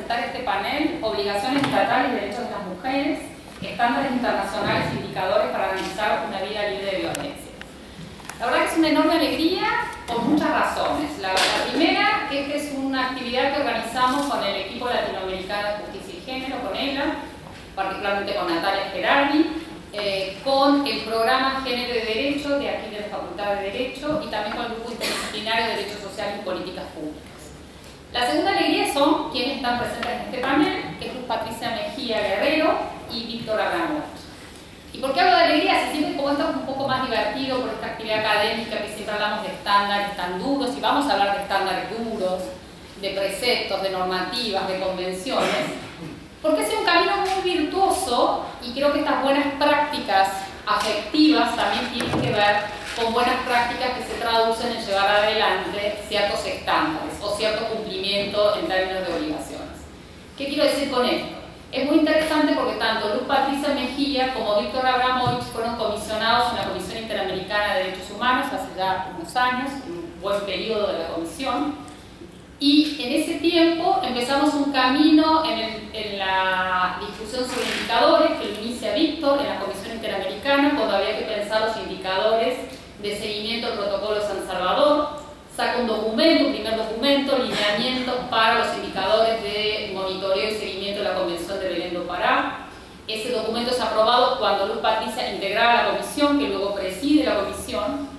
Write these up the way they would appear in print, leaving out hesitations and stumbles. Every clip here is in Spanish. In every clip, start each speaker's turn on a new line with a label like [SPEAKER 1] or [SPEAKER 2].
[SPEAKER 1] presentar este panel: Obligaciones estatales y derechos de las mujeres, estándares internacionales e indicadores para garantizar una vida libre de violencia. La verdad que es una enorme alegría por muchas razones. La primera es que es una actividad que organizamos con el equipo latinoamericano de justicia y género, con ELA, particularmente con Natalia Gerardi, con el programa Género y Derecho de aquí de la Facultad de Derecho y también con el grupo interdisciplinario de Derechos Sociales y Políticas Públicas. La segunda alegría son quienes están presentes en este panel, que es Luz Patricia Mejía Guerrero y Víctor Abramovich. ¿Y por qué hablo de alegría? Se siente como esto es un poco más divertido por esta actividad académica que siempre hablamos de estándares tan duros, y vamos a hablar de estándares duros, de preceptos, de normativas, de convenciones, porque es un camino muy virtuoso y creo que estas buenas prácticas afectivas también tienen que ver con buenas prácticas que se traducen en llevar adelante ciertos estándares o cierto cumplimiento en términos de obligaciones. ¿Qué quiero decir con esto? Es muy interesante porque tanto Luz Patricia Mejía como Víctor Abramovich fueron comisionados en la Comisión Interamericana de Derechos Humanos hace ya unos años, un buen periodo de la comisión, y en ese tiempo empezamos un camino en la discusión sobre indicadores que lo inicia Víctor en la Comisión Interamericana cuando había que pensar los indicadores de seguimiento del Protocolo de San Salvador. Saca un documento, un primer documento, lineamientos para los indicadores de monitoreo y seguimiento de la Convención de Belén do Pará. Ese documento es aprobado cuando Luz Patricia integraba la comisión, que luego preside la comisión.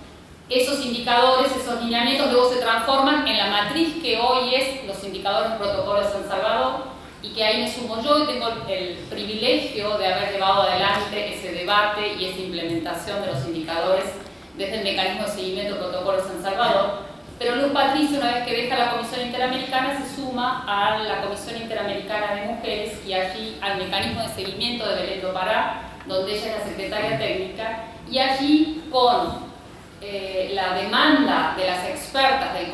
[SPEAKER 1] Esos indicadores, esos lineamientos luego se transforman en la matriz que hoy es los indicadores del Protocolo de San Salvador, y que ahí me sumo yo y tengo el privilegio de haber llevado adelante ese debate y esa implementación de los indicadores desde el mecanismo de seguimiento del Protocolo de San Salvador. Pero Luz Patricia, una vez que deja la Comisión Interamericana, se suma a la Comisión Interamericana de Mujeres y allí al mecanismo de seguimiento de Belén do Pará, donde ella es la secretaria técnica, y allí con la demanda de las expertas del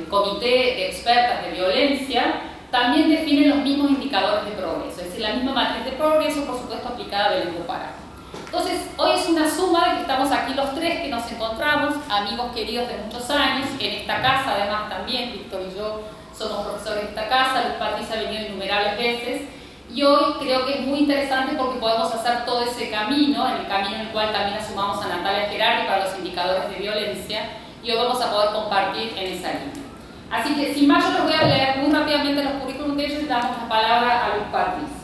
[SPEAKER 1] Comité de Expertas de Violencia, también definen los mismos indicadores de progreso, es decir, la misma matriz de progreso, por supuesto, aplicada a Belén do Pará. Entonces, hoy es una suma de que estamos aquí los tres que nos encontramos, amigos queridos de muchos años, en esta casa además también, Víctor y yo somos profesores de esta casa, Luz Patricia ha venido innumerables veces, y hoy creo que es muy interesante porque podemos hacer todo ese camino, en el camino en el cual también sumamos a Natalia Gerardi para los indicadores de violencia, y hoy vamos a poder compartir en esa línea. Así que, sin más, yo les voy a leer muy rápidamente los currículums de ellos y damos la palabra a Luz Patricia.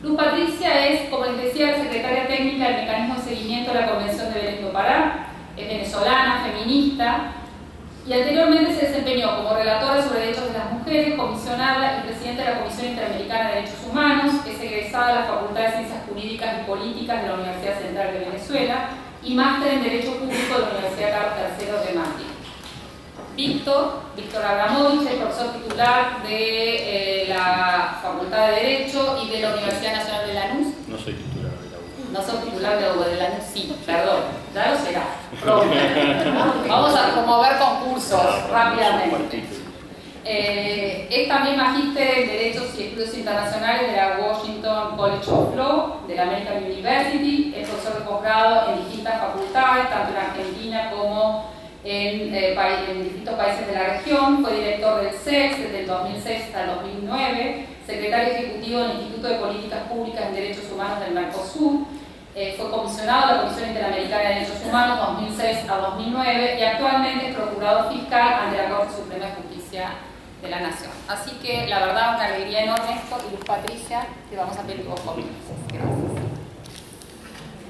[SPEAKER 1] Luz Patricia es, como les decía, la secretaria técnica del mecanismo de seguimiento de la Convención de Belén do Pará, es venezolana, feminista, y anteriormente se desempeñó como relatora sobre derechos de las mujeres, comisionada y presidenta de la Comisión Interamericana de Derechos Humanos, es egresada de la Facultad de Ciencias Jurídicas y Políticas de la Universidad Central de Venezuela y máster en Derecho Público de la Universidad Carlos III de Madrid. Víctor Abramovich es profesor titular de la Facultad de Derecho y de la Universidad Nacional de Lanús.
[SPEAKER 2] No soy titular de la UBA.
[SPEAKER 1] No soy titular de la UBA, de Lanús sí, perdón, ya lo será. Vamos a promover concursos rápidamente. Es también magíster en Derechos y Estudios Internacionales de la Washington College of Law, de la American University, es profesor de posgrado en distintas facultades, tanto en Argentina como en distintos países de la región. Fue director del CEX desde el 2006 hasta el 2009, secretario ejecutivo del Instituto de Políticas Públicas en Derechos Humanos del Mercosur, fue comisionado a la Comisión Interamericana de Derechos Humanos 2006 a 2009 y actualmente es procurador fiscal ante la Corte Suprema de Justicia de la Nación. Así que la verdad una alegría enorme esto, y Luz Patricia, te vamos a pedir vos conmigo. Gracias.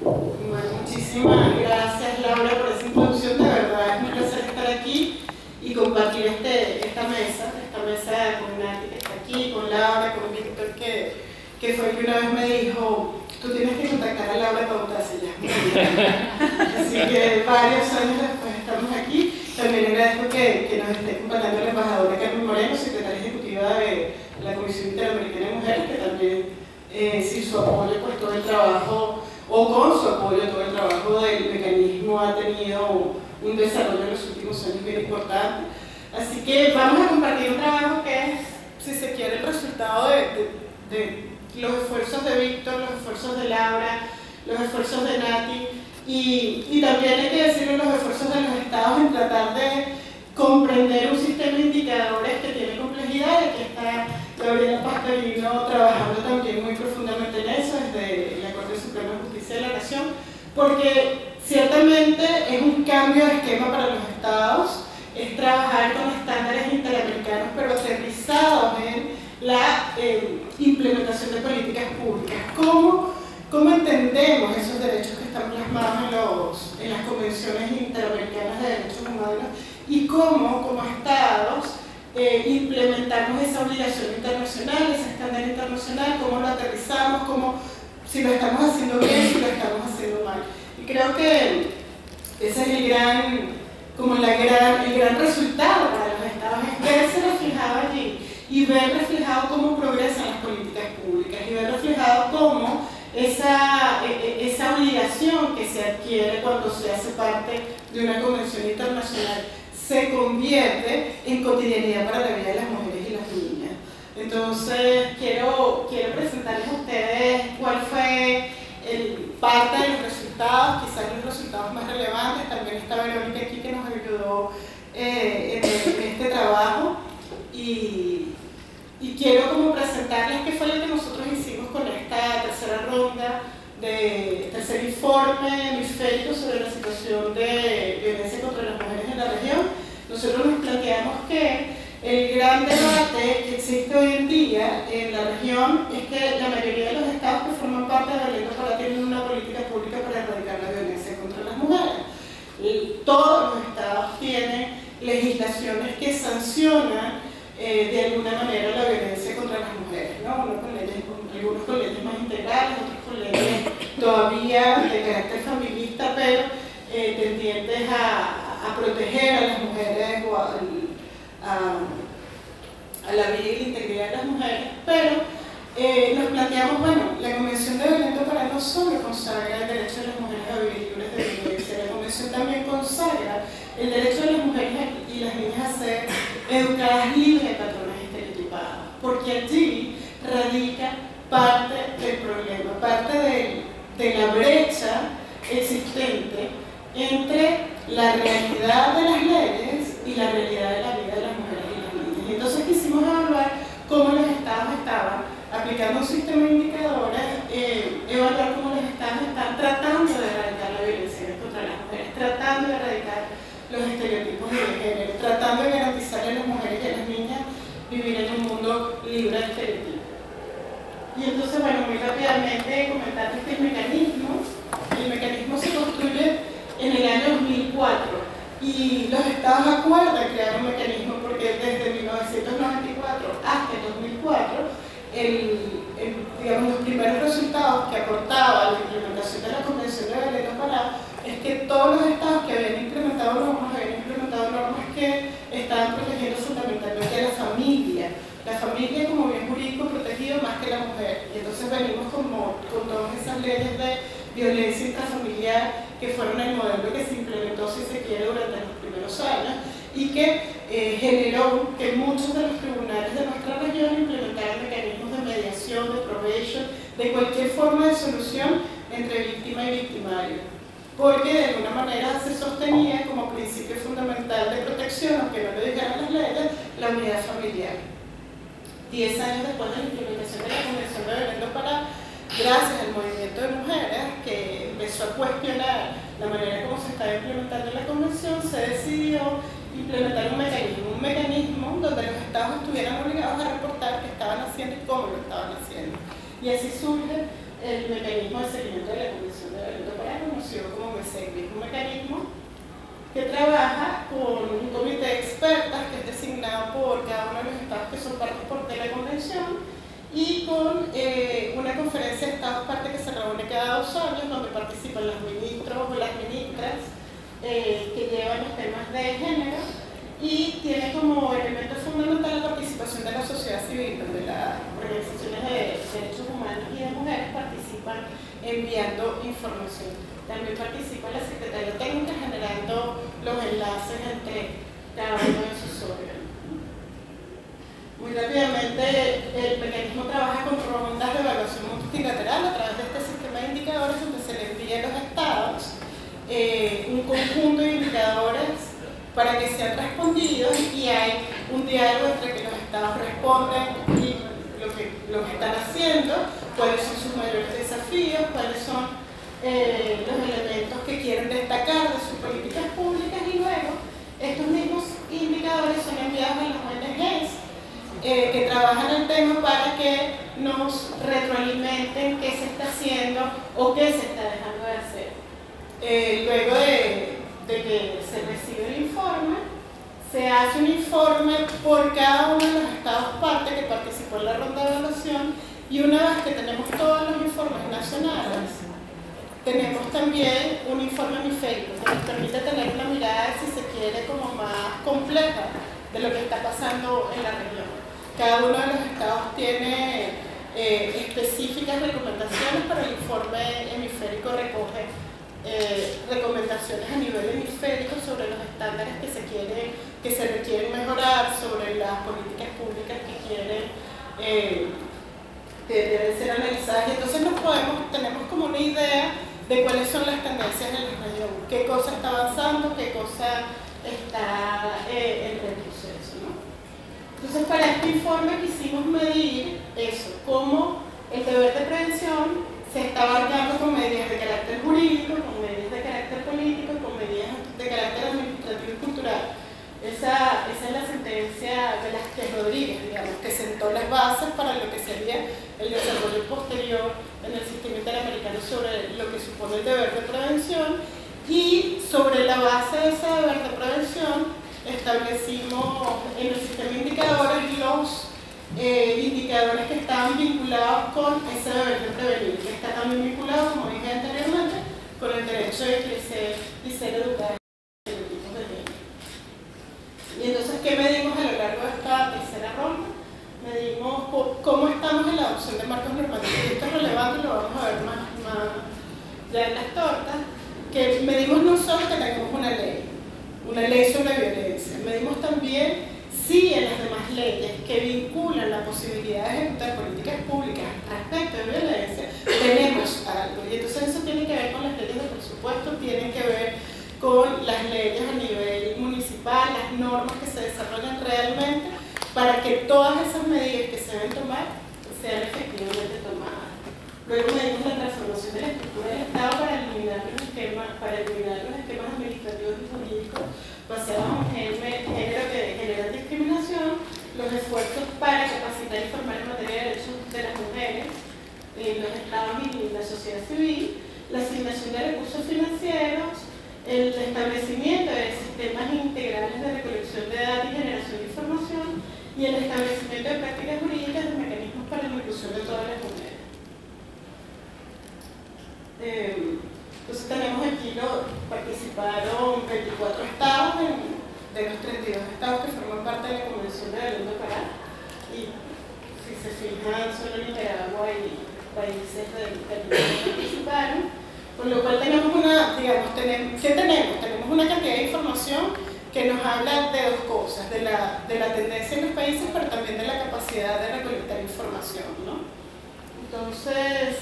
[SPEAKER 3] Bueno, muchísimas gracias Laura por esa introducción, de verdad es un placer estar aquí y compartir esta mesa con Nati que está aquí, con Laura, con Víctor que fue el que una vez me dijo: tú tienes que contactar a Laura Pautasi ya. Así que varios años después estamos aquí. También agradezco que nos esté acompañando la embajadora Carmen Moreno, secretaria ejecutiva de la Comisión Interamericana de Mujeres, que también sin su apoyo por todo el trabajo, o con su apoyo todo el trabajo del mecanismo, ha tenido un desarrollo en los últimos años bien importante. Así que vamos a compartir un trabajo que es, si se quiere, el resultado de los esfuerzos de Víctor, los esfuerzos de Laura, los esfuerzos de Nati, y también hay que decirlo, los esfuerzos de los estados en tratar de comprender un sistema de indicadores que tiene complejidad y que está está Gabriela Pascarino trabajando también muy profundamente en eso, desde la Corte Suprema de Justicia de la Nación, porque ciertamente es un cambio de esquema para los estados, es trabajar con estándares interamericanos, pero aterrizados en la implementación de políticas públicas. ¿Cómo entendemos esos derechos que están plasmados en las convenciones interamericanas de derechos humanos y cómo, como estados, implementamos esa obligación internacional, ese estándar internacional, cómo lo aterrizamos, si lo estamos haciendo bien, si lo estamos haciendo mal? Y creo que ese es el gran resultado para los estados, es verse reflejado allí y ver reflejado cómo progresan las políticas públicas y ver reflejado cómo esa obligación que se adquiere cuando se hace parte de una convención internacional se convierte en cotidianidad para la vida de las mujeres y las niñas. Entonces, quiero presentarles a ustedes cuál fue parte de los resultados, quizás los resultados más relevantes. También está Verónica aquí que nos ayudó en este trabajo. Y quiero como presentarles qué fue lo que nosotros hicimos con esta tercera ronda tercer informe hemisférico sobre la situación de violencia contra las mujeres en la región. Nosotros nos planteamos que el gran debate que existe hoy en día en la región es que la mayoría de los estados que forman parte de la Ley Para tienen una política pública para erradicar la violencia contra las mujeres. Todos los estados tienen legislaciones que sancionan de alguna manera la violencia contra las mujeres, ¿no? Algunos con leyes más integrales, otros con leyes todavía de carácter familista, pero tendientes a proteger a las mujeres o a la vida y la integridad de las mujeres. Pero nos planteamos, bueno, la Convención de Belén do Pará no solo consagra el derecho de las mujeres a vivir libres de violencia, la Convención también consagra el derecho de las mujeres y las niñas a ser educadas libres de patrones estereotipados, porque allí radica parte del problema, parte de la brecha existente entre la realidad de las leyes y la realidad de la vida de las mujeres y las niñas. Y entonces quisimos evaluar cómo los estados estaban aplicando un sistema de indicadores, evaluar cómo los estados están tratando de erradicar la violencia contra las mujeres, tratando de erradicar los estereotipos de género, tratando de garantizarle a las mujeres y a las niñas vivir en un mundo libre de estereotipos. Y entonces, bueno, muy rápidamente comentarles que el mecanismo se construye en el año 2004 y los estados acuerdan crear un mecanismo porque desde 1994 hasta el 2004 digamos, los primeros resultados que aportaba la implementación de la Convención de Belén do Pará es que todos los estados que habían implementado normas que estaban protegiendo fundamentalmente a la familia como bien jurídico protegido más que la mujer. Y entonces venimos con todas esas leyes de violencia intrafamiliar que fueron el modelo que se implementó, si se quiere, durante los primeros años y que generó que muchos de los tribunales de nuestra región implementaran mecanismos de mediación, de probation, de cualquier forma de solución entre víctima y victimario, porque de alguna manera se sostenía como principio fundamental de protección, aunque no lo dijeran las leyes, la unidad familiar. 10 años después de la implementación de la Convención de Belén do Pará, gracias al movimiento de mujeres que empezó a cuestionar la manera como se estaba implementando la Convención, se decidió implementar un mecanismo donde los estados estuvieran obligados a reportar qué estaban haciendo y cómo lo estaban haciendo. Y así surge el mecanismo de seguimiento de la Convención de Belén do Pará, conocido como MESECBI, un mecanismo que trabaja con un comité de expertas que es designado por cada uno de los estados que son parte de la Convención y con una conferencia de estados parte que se reúne cada 2 años donde participan los ministros o las ministras que llevan los temas de género y tiene como elemento fundamental la participación de la sociedad civil, donde las organizaciones de derechos humanos y de mujeres participan enviando información. También participa la Secretaría Técnica generando los enlaces entre cada uno de sus órganos. Muy rápidamente, el mecanismo trabaja con rondas de evaluación multilateral a través de este sistema de indicadores donde se le envía a los estados un conjunto de indicadores para que sean respondidos y hay un diálogo entre que los estados responden y lo que están haciendo, cuáles son sus mayores desafíos, cuáles son los elementos que quieren destacar de sus políticas públicas, y luego estos mismos indicadores son enviados a las ONGs que trabajan el tema para que nos retroalimenten qué se está haciendo o qué se está dejando de hacer. Luego de que se recibe el informe, se hace un informe por cada uno de los estados parte que participó en la ronda de evaluación, y una vez que tenemos todos los informes nacionales, tenemos también un informe hemisférico que nos permite tener una mirada, si se quiere, como más compleja de lo que está pasando en la región. Cada uno de los estados tiene específicas recomendaciones, pero el informe hemisférico recoge recomendaciones a nivel hemisférico sobre los estándares que se requieren mejorar, sobre las políticas públicas que deben ser analizadas, y entonces tenemos como una idea de cuáles son las tendencias en la región, qué cosa está avanzando, qué cosa está en retroceso, ¿no? Entonces, para este informe quisimos medir eso, cómo el deber de prevención se está abarcando con medidas de carácter jurídico, con medidas de carácter político, con medidas de carácter administrativo y cultural. Esa es la sentencia de Velázquez Rodríguez, digamos, que sentó las bases para lo que sería el desarrollo posterior en el sistema interamericano sobre lo que supone el deber de prevención, y sobre la base de ese deber de prevención establecimos en el sistema de indicadores los indicadores que estaban vinculados con ese deber de prevenir, que está también vinculado, como dije anteriormente, con el derecho de crecer y ser educado en estereotipos de género. Y entonces, ¿qué medimos a lo largo de esta tercera ronda? Medimos cómo estamos en la adopción de marcos normativos, y esto es relevante, lo vamos a ver más ya en las tortas, que medimos no solo que tengamos una ley sobre violencia, medimos también si en las demás leyes que vinculan la posibilidad de ejecutar políticas públicas respecto de violencia tenemos algo, y entonces eso tiene que ver con las leyes de presupuesto, tiene que ver con las leyes a nivel municipal, las normas que se desarrollan realmente para que todas esas medidas que se deben tomar sean efectivamente tomadas. Luego medimos la transformación de la estructura del Estado para eliminar los esquemas administrativos y jurídicos basados en género que generan discriminación, los esfuerzos para capacitar y formar en materia de derechos de las mujeres en los estados y la sociedad civil, la asignación de recursos financieros, el establecimiento de sistemas integrales de recolección de datos y generación de información, y el establecimiento de prácticas jurídicas de mecanismos para la inclusión de todas las mujeres. Entonces tenemos aquí, participaron 24 estados de los 32 estados que forman parte de la Convención de Belén do Pará, y si se fijan solo Nicaragua y países del Caribe que participaron, con lo cual tenemos tenemos una cantidad de información que nos habla de dos cosas, de la tendencia en los países, pero también de la capacidad de recolectar información, ¿no? Entonces,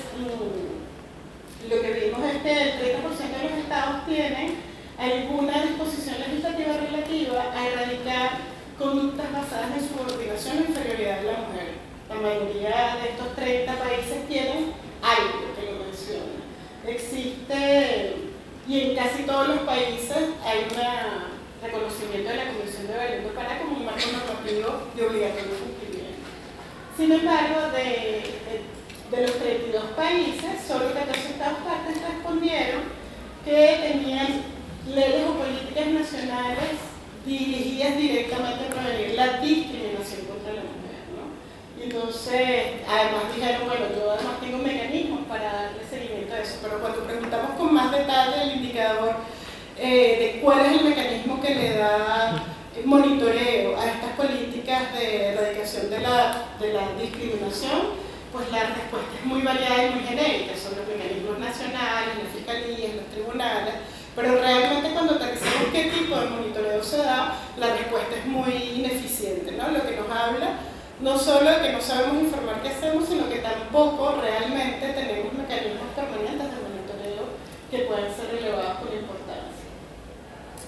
[SPEAKER 3] lo que vimos es que el 30% de los estados tienen alguna disposición legislativa relativa a erradicar conductas basadas en subordinación o inferioridad de la mujer. La mayoría de estos 30 países tienen algo que lo menciona. Existe, y en casi todos los países hay un reconocimiento de la Convención de Belén do Pará como un marco normativo de obligatorio cumplimiento. Sin embargo, de los 32 países, solo 14 estados partes respondieron que tenían leyes o políticas nacionales dirigidas directamente a prevenir la discriminación contra la mujer, ¿no? Y entonces, además dijeron, bueno, yo además tengo mecanismos para darle seguimiento a eso, pero cuando preguntamos con más detalle el indicador de cuál es el mecanismo que le da monitoreo a estas políticas de erradicación de la discriminación, pues la respuesta es muy variada y muy genérica, son los mecanismos nacionales, las fiscalías, los tribunales, pero realmente cuando aterrizamos qué tipo de monitoreo se da, la respuesta es muy ineficiente, ¿no? Lo que nos habla no solo de que no sabemos informar qué hacemos, sino que tampoco realmente tenemos mecanismos permanentes de monitoreo que puedan ser relevados por importancia.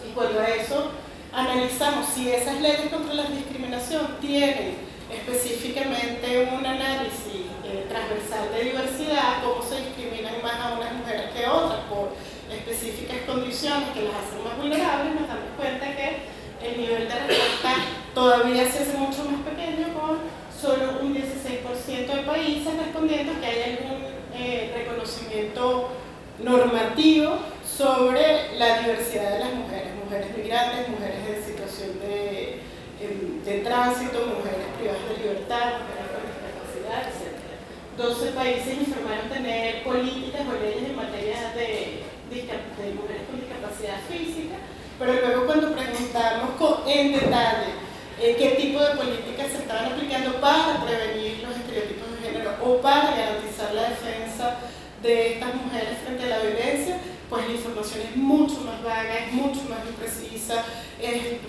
[SPEAKER 3] Y cuando a eso analizamos si esas leyes contra la discriminación tienen específicamente un análisis transversal de diversidad, cómo se discriminan más a unas mujeres que a otras por específicas condiciones que las hacen más vulnerables, nos damos cuenta que el nivel de respuesta todavía se hace mucho más pequeño, con solo un 16% de países respondiendo que hay algún reconocimiento normativo sobre la diversidad de las mujeres, mujeres migrantes, mujeres en situación de tránsito, mujeres privadas de libertad, mujeres con discapacidad, etc. 12 países informaron tener políticas o leyes en materia de mujeres con discapacidad física, pero luego cuando preguntamos en detalle qué tipo de políticas se estaban aplicando para prevenir los estereotipos de género o para garantizar la defensa de estas mujeres frente a la violencia, pues la información es mucho más vaga, es mucho más imprecisa,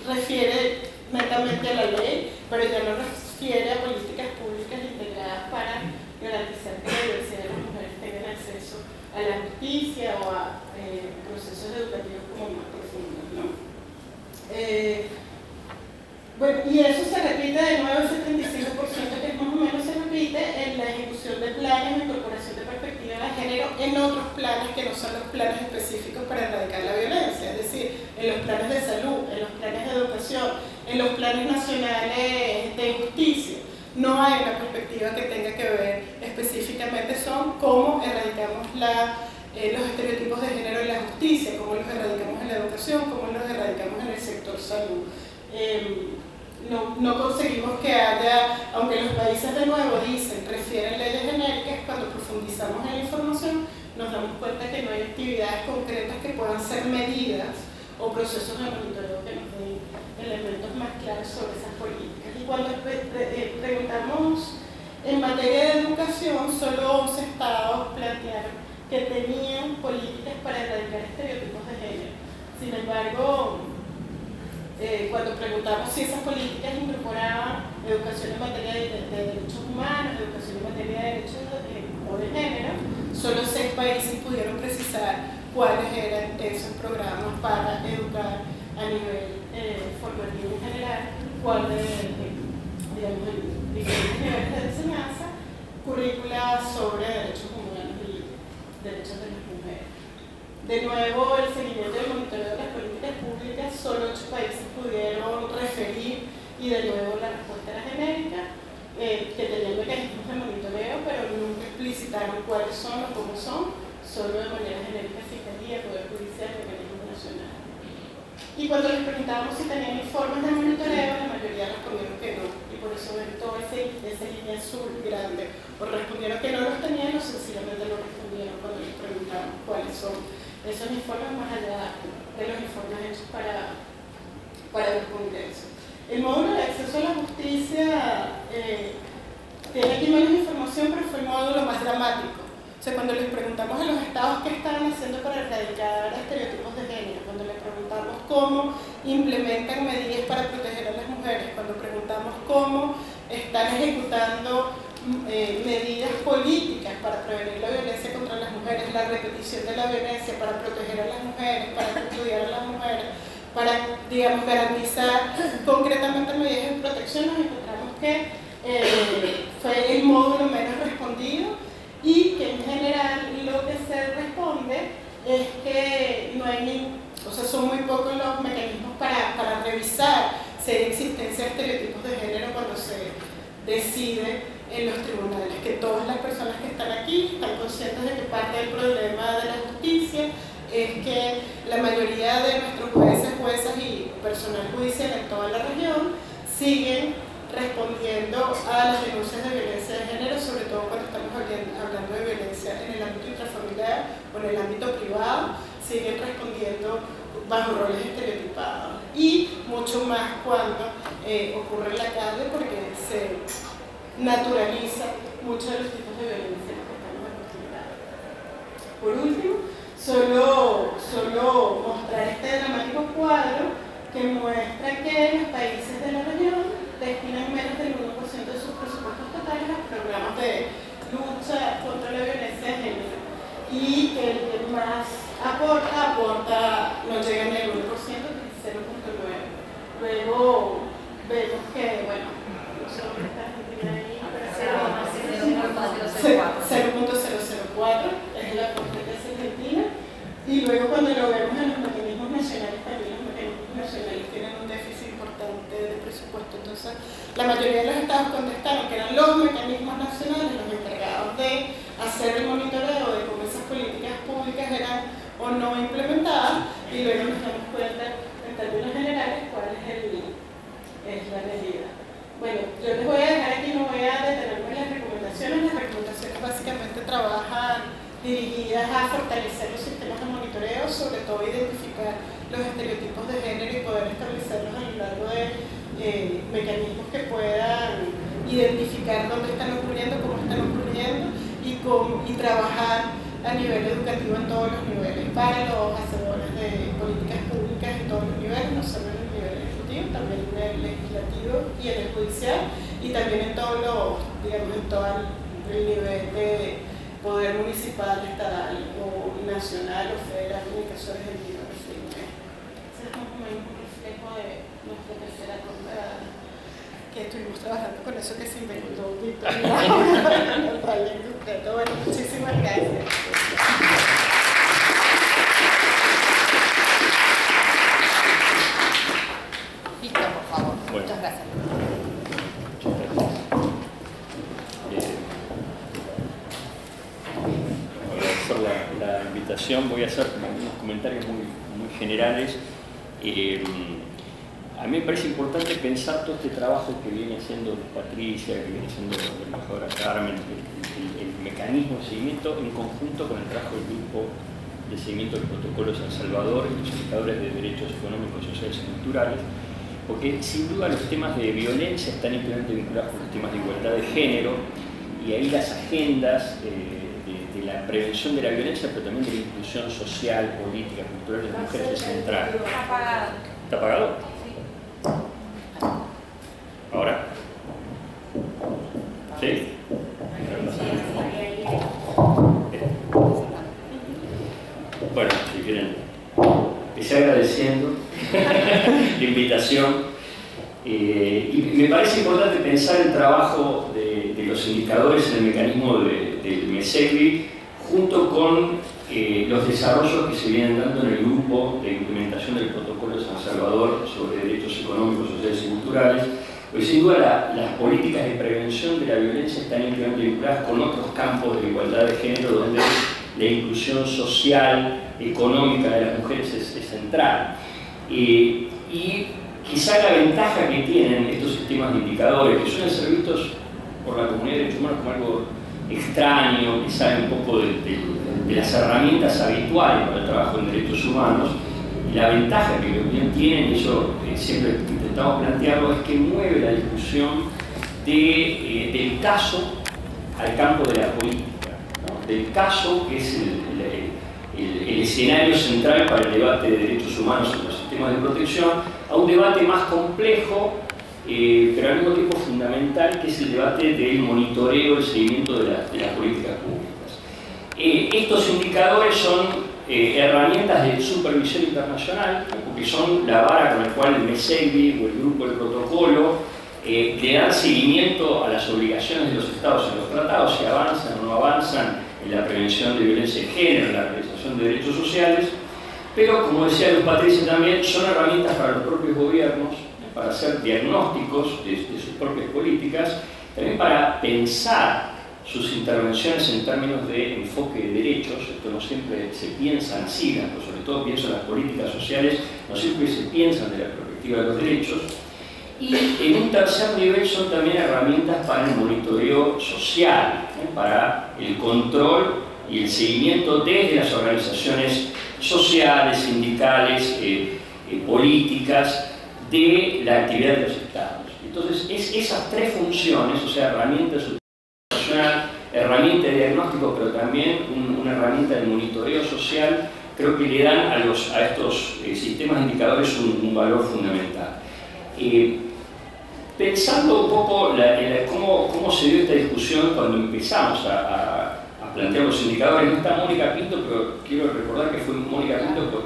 [SPEAKER 3] refiere netamente a la ley, pero ya no refiere a políticas públicas integradas para garantizar que la diversidad de las mujeres tengan acceso a la justicia o a procesos educativos como más profundos, ¿no? Bueno, y eso se repite de nuevo, ese 35% que más o menos se repite en la ejecución de planes de incorporación de perspectiva de género en otros planes que no son los planes específicos para erradicar la violencia, es decir, en los planes de salud, en los planes de educación, en los planes nacionales de justicia. No hay una perspectiva que tenga que ver específicamente son cómo erradicamos los estereotipos de género en la justicia, cómo los erradicamos en la educación, cómo los erradicamos en el sector salud. No conseguimos que haya, aunque los países de nuevo dicen, refieren leyes genéricas, cuando profundizamos en la información nos damos cuenta que no hay actividades concretas que puedan ser medidas o procesos de monitoreo que nos den elementos más claros sobre esas políticas. Y cuando preguntamos en materia de educación, solo 11 estados plantearon que tenían políticas para erradicar estereotipos de género. Sin embargo, cuando preguntamos si esas políticas incorporaban educación en materia de derechos humanos, educación en materia de derechos o de género, solo 6 países pudieron precisar cuáles eran esos programas para educar a nivel formativo en general, cuáles, digamos, diferentes niveles de enseñanza, currículas sobre derechos humanos y derechos de las mujeres. De nuevo, el seguimiento y el monitoreo de las políticas públicas, solo 8 países pudieron referir, y de nuevo la respuesta era genérica, que tenían mecanismos de monitoreo, pero nunca explicitaron cuáles son o cómo son, solo de manera genérica Fiscalía, Poder Judicial, mecanismos nacionales. Y cuando les preguntábamos si tenían informes de monitoreo, la mayoría respondieron que no, y por eso ven toda esa línea azul grande, o respondieron que no los tenían o sencillamente no respondieron cuando les preguntamos cuáles son esos informes más allá de los informes hechos para los congresos. El módulo de acceso a la justicia tiene aquí menos información, pero fue el módulo más dramático. O sea, cuando les preguntamos a los estados qué estaban haciendo para erradicar estereotipos de género, cuando les preguntamos cómo implementan medidas para proteger a las mujeres, cuando preguntamos cómo están ejecutando medidas políticas para prevenir la violencia contra las mujeres, la repetición de la violencia para proteger a las mujeres, para estudiar a las mujeres, para, digamos, garantizar concretamente medidas de protección, nos encontramos que fue el módulo menos respondido y que en general lo que se responde es que no hay son muy pocos los mecanismos para revisar si hay existencia de estereotipos de género cuando se decide en los tribunales, que todas las personas que están aquí están conscientes de que parte del problema de la justicia es que la mayoría de nuestros jueces, juezas y personal judicial en toda la región siguen respondiendo a las denuncias de violencia de género, sobre todo cuando estamos hablando de violencia en el ámbito intrafamiliar o en el ámbito privado, siguen respondiendo bajo roles estereotipados y mucho más cuando ocurre en la calle porque se naturaliza muchos de los tipos de violencia en los que estamos acostumbrados. Por último, solo mostrar este dramático cuadro que muestra que los países de la región destinan menos del 1% de sus presupuestos totales a programas de lucha contra la violencia de género y que el que más aporta no llega ni al 1%, que es 0.9. Luego vemos que, bueno, los son esta Argentina ahí.
[SPEAKER 1] 0.004.
[SPEAKER 3] 0.004 es el aporte que hace Argentina. Y luego cuando lo vemos en los mecanismos nacionales, también los mecanismos nacionales tienen un déficit importante de presupuesto. Entonces, la mayoría de los estados contestaron que eran los mecanismos nacionales los encargados de hacer el monitoreo de cómo esas políticas públicas eran o no implementadas, y luego nos damos cuenta en términos generales cuál es la medida. Bueno, yo les voy a dejar aquí, no voy a detenerme en las recomendaciones. Las recomendaciones básicamente trabajan dirigidas a fortalecer los sistemas de monitoreo, sobre todo identificar los estereotipos de género y poder establecerlos a lo largo de mecanismos que puedan identificar dónde están ocurriendo, cómo están ocurriendo y trabajar a nivel educativo en todos los niveles para los hacedores de políticas públicas en todos los niveles, no solo en el nivel ejecutivo, también en el legislativo y en el judicial, y también en todos los, digamos, en todo el nivel de poder municipal, estatal o nacional o federal, comunicaciones en vivo. Ese es más o menos un reflejo de nuestra tercera ronda, que estuvimos trabajando con eso que se inventó Víctor. Bueno, muchísimas gracias.
[SPEAKER 1] Víctor, por favor.
[SPEAKER 2] Bueno.
[SPEAKER 1] Muchas gracias.
[SPEAKER 2] La invitación, voy a hacer unos comentarios muy generales. A mí me parece importante pensar todo este trabajo que viene haciendo Patricia, que viene haciendo la embajadora Carmen, el mecanismo de seguimiento en conjunto con el trabajo del grupo de seguimiento del protocolo de San Salvador y los indicadores de derechos económicos, sociales y culturales, porque sin duda los temas de violencia están íntimamente vinculados con los temas de igualdad de género, y ahí las agendas de la prevención de la violencia, pero también de la inclusión social, política, cultural de las mujeres es central.
[SPEAKER 1] Está apagado.
[SPEAKER 2] ¿Está apagado? ¿Ahora? ¿Sí? Bueno, si quieren, empecé agradeciendo la invitación. Y me parece importante pensar el trabajo de los indicadores en el mecanismo del MESEGRI junto con los desarrollos que se vienen dando en el grupo de implementación del protocolo de San Salvador sobre derechos económicos, sociales y culturales, pues sin duda las políticas de prevención de la violencia están íntimamente vinculadas con otros campos de igualdad de género donde la inclusión social, económica de las mujeres es central. Y quizá la ventaja que tienen estos sistemas de indicadores, que suelen ser vistos por la comunidad de derechos humanos como algo extraño, que sale un poco de las herramientas habituales para el trabajo en derechos humanos, y la ventaja que bien tienen, y eso siempre intentamos plantearlo, es que mueve la discusión del caso al campo de la política, ¿no? Del caso, que es el escenario central para el debate de derechos humanos en los sistemas de protección, a un debate más complejo, pero al mismo tiempo fundamental, que es el debate del monitoreo, el seguimiento de las políticas públicas. Estos indicadores son herramientas de supervisión internacional, porque son la vara con la cual el MESEGRI o el grupo del protocolo le dan seguimiento a las obligaciones de los estados en los tratados, si avanzan o no avanzan en la prevención de violencia de género, en la realización de derechos sociales, pero como decía Luz Patricia también, son herramientas para los propios gobiernos, para hacer diagnósticos de sus propias políticas, también para pensar sus intervenciones en términos de enfoque de derechos. Esto no siempre se piensa así, pero sobre todo pienso en las políticas sociales, no siempre se piensan desde la perspectiva de los derechos. Y en un tercer nivel son también herramientas para el monitoreo social, para el control y el seguimiento desde las organizaciones sociales, sindicales, políticas, de la actividad de los estados. Entonces, esas tres funciones, o sea, herramienta social, herramienta de diagnóstico, pero también una herramienta de monitoreo social, creo que le dan a estos sistemas de indicadores un valor fundamental. Pensando un poco cómo se dio esta discusión cuando empezamos a plantear los indicadores, no está Mónica Pinto, pero quiero recordar que fue Mónica Pinto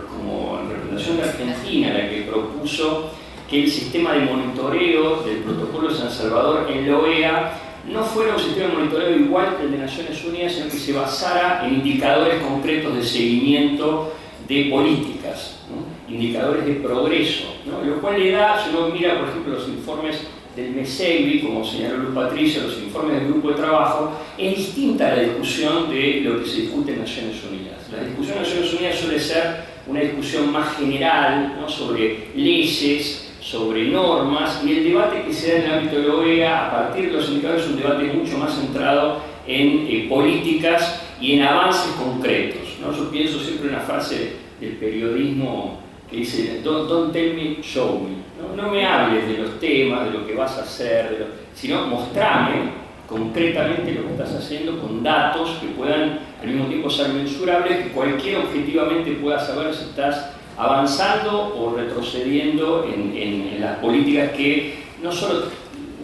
[SPEAKER 2] como en representación de Argentina la que propuso que el sistema de monitoreo del Protocolo de San Salvador en la OEA no fuera un sistema de monitoreo igual que el de Naciones Unidas, sino que se basara en indicadores concretos de seguimiento de políticas, ¿no? Indicadores de progreso, ¿no? Lo cual le da, si uno mira por ejemplo los informes del MESEGRI, como señaló Luz Patricia, los informes del grupo de trabajo, es distinta a la discusión de lo que se discute en Naciones Unidas. La discusión en Naciones Unidas suele ser una discusión más general, ¿no? Sobre leyes, sobre normas, y el debate que se da en el ámbito de la OEA a partir de los indicadores es un debate mucho más centrado en políticas y en avances concretos, ¿no? Yo pienso siempre en una frase del periodismo que dice don't tell me, show me, ¿no? No me hables de los temas, de lo que vas a hacer, sino mostrame concretamente lo que estás haciendo con datos que puedan al mismo tiempo ser mensurables, que cualquiera objetivamente pueda saber si estás avanzando o retrocediendo en las políticas que no solo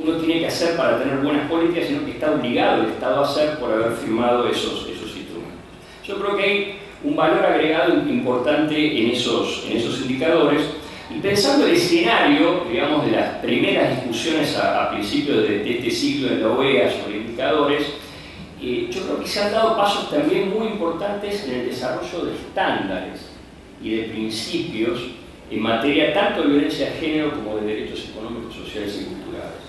[SPEAKER 2] uno tiene que hacer para tener buenas políticas, sino que está obligado el Estado a hacer por haber firmado esos instrumentos. Yo creo que hay un valor agregado importante en esos indicadores, y pensando el escenario, digamos, de las primeras discusiones a principios de este siglo en la OEA sobre indicadores, yo creo que se han dado pasos también muy importantes en el desarrollo de estándares y de principios en materia tanto de violencia de género como de derechos económicos, sociales y culturales.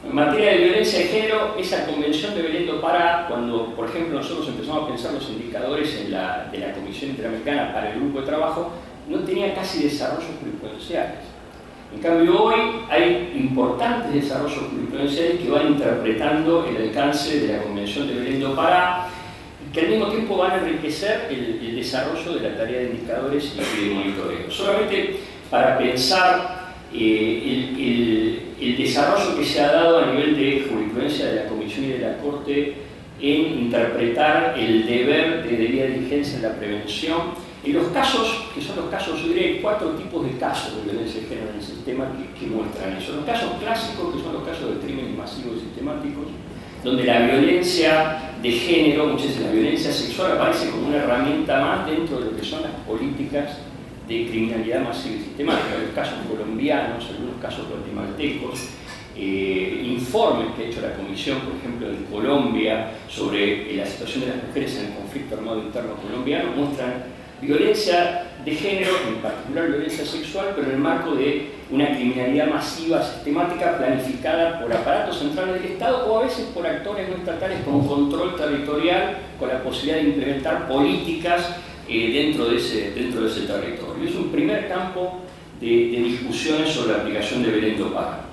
[SPEAKER 2] En materia de violencia de género, esa convención de Belén do Pará, cuando, por ejemplo, nosotros empezamos a pensar los indicadores de la Comisión Interamericana para el grupo de trabajo, no tenía casi desarrollos jurisprudenciales. En cambio, hoy hay importantes desarrollos jurisprudenciales que van interpretando el alcance de la Convención de Belén do Pará, que al mismo tiempo van a enriquecer el desarrollo de la tarea de indicadores y de monitoreo. Solamente para pensar el desarrollo que se ha dado a nivel de jurisprudencia de la Comisión y de la Corte en interpretar el deber de debida diligencia en la prevención. En los casos, que son los casos, yo diría, hay 4 tipos de casos de violencia de género en el sistema que muestran eso. Los casos clásicos, que son los casos de crímenes masivos y sistemáticos, donde la violencia de género, muchas veces la violencia sexual, aparece como una herramienta más dentro de lo que son las políticas de criminalidad masiva y sistemática. Los casos colombianos, algunos casos guatemaltecos, informes que ha hecho la Comisión, por ejemplo, de Colombia, sobre la situación de las mujeres en el conflicto armado interno colombiano, muestran violencia de género, en particular violencia sexual, pero en el marco de una criminalidad masiva, sistemática, planificada por aparatos centrales del Estado o a veces por actores no estatales con control territorial, con la posibilidad de implementar políticas dentro de ese territorio. Es un primer campo de discusiones sobre la aplicación de Belén do Pará.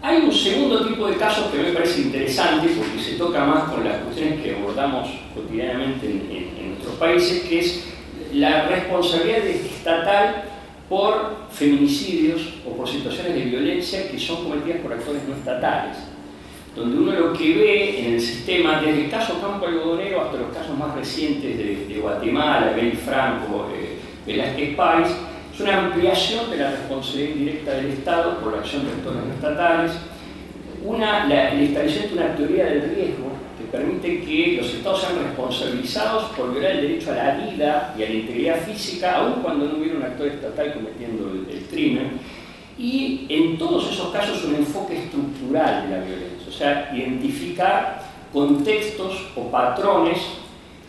[SPEAKER 2] Hay un segundo tipo de casos que me parece interesante porque se toca más con las cuestiones que abordamos cotidianamente en nuestros países, que es la responsabilidad estatal por feminicidios o por situaciones de violencia que son cometidas por actores no estatales, donde uno lo que ve en el sistema, desde el caso Campo Algodonero hasta los casos más recientes de Guatemala, Bel Franco, Velázquez Páez, es una ampliación de la responsabilidad indirecta del Estado por la acción de actores no estatales, el establecimiento de una teoría del riesgo que permite que los Estados sean responsabilizados por violar el derecho a la vida y a la integridad física, aun cuando no hubiera un actor estatal cometiendo el crimen, y en todos esos casos un enfoque estructural de la violencia, o sea, identificar contextos o patrones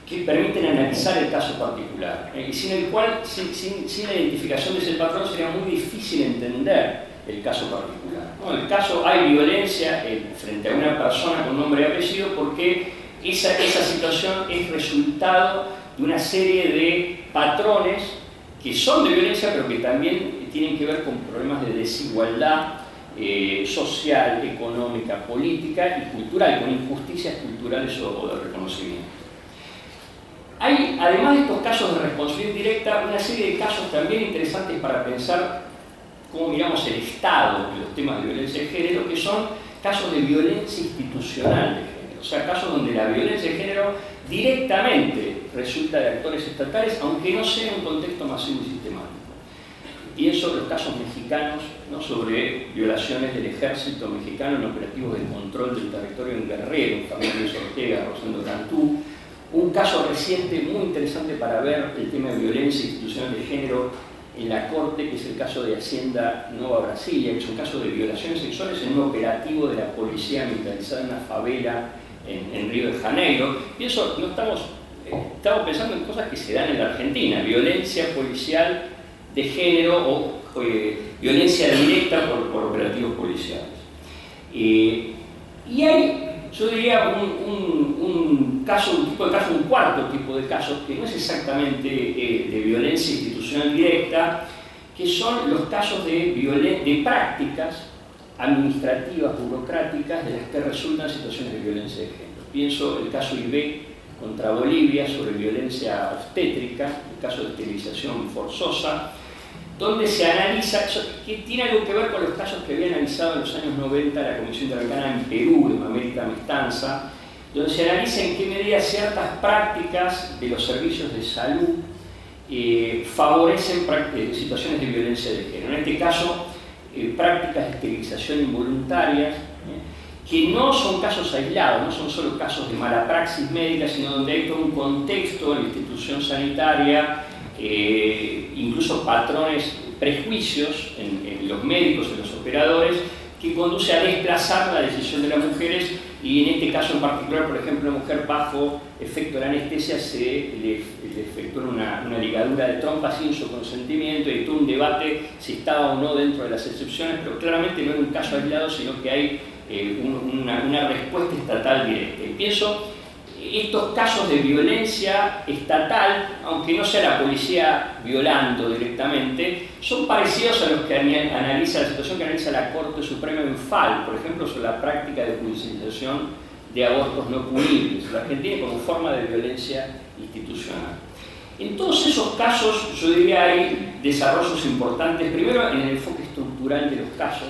[SPEAKER 2] que permiten analizar el caso particular, y sin el cual, sin la identificación de ese patrón, sería muy difícil entender el caso particular. ¿No? En el caso hay violencia frente a una persona con nombre y apellido porque esa situación es resultado de una serie de patrones que son de violencia, pero que también tienen que ver con problemas de desigualdad social, económica, política y cultural, con injusticias culturales o de reconocimiento. Hay, además de estos casos de responsabilidad directa, una serie de casos también interesantes para pensar cómo miramos el Estado en los temas de violencia de género, que son casos de violencia institucional de género, o sea, casos donde la violencia de género directamente resulta de actores estatales, aunque no sea un contexto masivo y sistemático. Pienso en los casos mexicanos, ¿no? Sobre violaciones del ejército mexicano en operativos de control del territorio en Guerrero, en Familia Luis Ortega, Rosendo Cantú. Un caso reciente muy interesante para ver el tema de violencia institucional de género en la Corte, que es el caso de Hacienda Nova Brasilia, que es un caso de violaciones sexuales en un operativo de la policía militarizada en una favela en Río de Janeiro. Y eso no estamos pensando en cosas que se dan en la Argentina, violencia policial de género o violencia directa por operativos policiales. Y hay, yo diría, un cuarto tipo de casos que no es exactamente de violencia institucional directa, que son los casos de prácticas administrativas, burocráticas, de las que resultan situaciones de violencia de género. Pienso el caso IB contra Bolivia sobre violencia obstétrica, el caso de esterilización forzosa, donde se analiza, que tiene algo que ver con los casos que había analizado en los años 90 la Comisión Interamericana en Perú, de Mamérita Mestanza, donde se analiza en qué medida ciertas prácticas de los servicios de salud favorecen situaciones de violencia de género. En este caso, prácticas de esterilización involuntarias, que no son casos aislados, no son solo casos de mala praxis médica, sino donde hay todo un contexto en la institución sanitaria, incluso patrones, prejuicios en los médicos, en los operadores, que conduce a desplazar la decisión de las mujeres, y en este caso en particular, por ejemplo, la mujer bajo efecto de la anestesia se le efectuó una ligadura de trompa sin su consentimiento, y todo un debate si estaba o no dentro de las excepciones, pero claramente no es un caso aislado, sino que hay una respuesta estatal directa. Y pienso, estos casos de violencia estatal, aunque no sea la policía violando directamente, son parecidos a los que analiza la situación que analiza la Corte Suprema en FAL, por ejemplo, sobre la práctica de judicialización de abortos no punibles, la Argentina como forma de violencia institucional. En todos esos casos, yo diría, hay desarrollos importantes, primero en el enfoque estructural de los casos,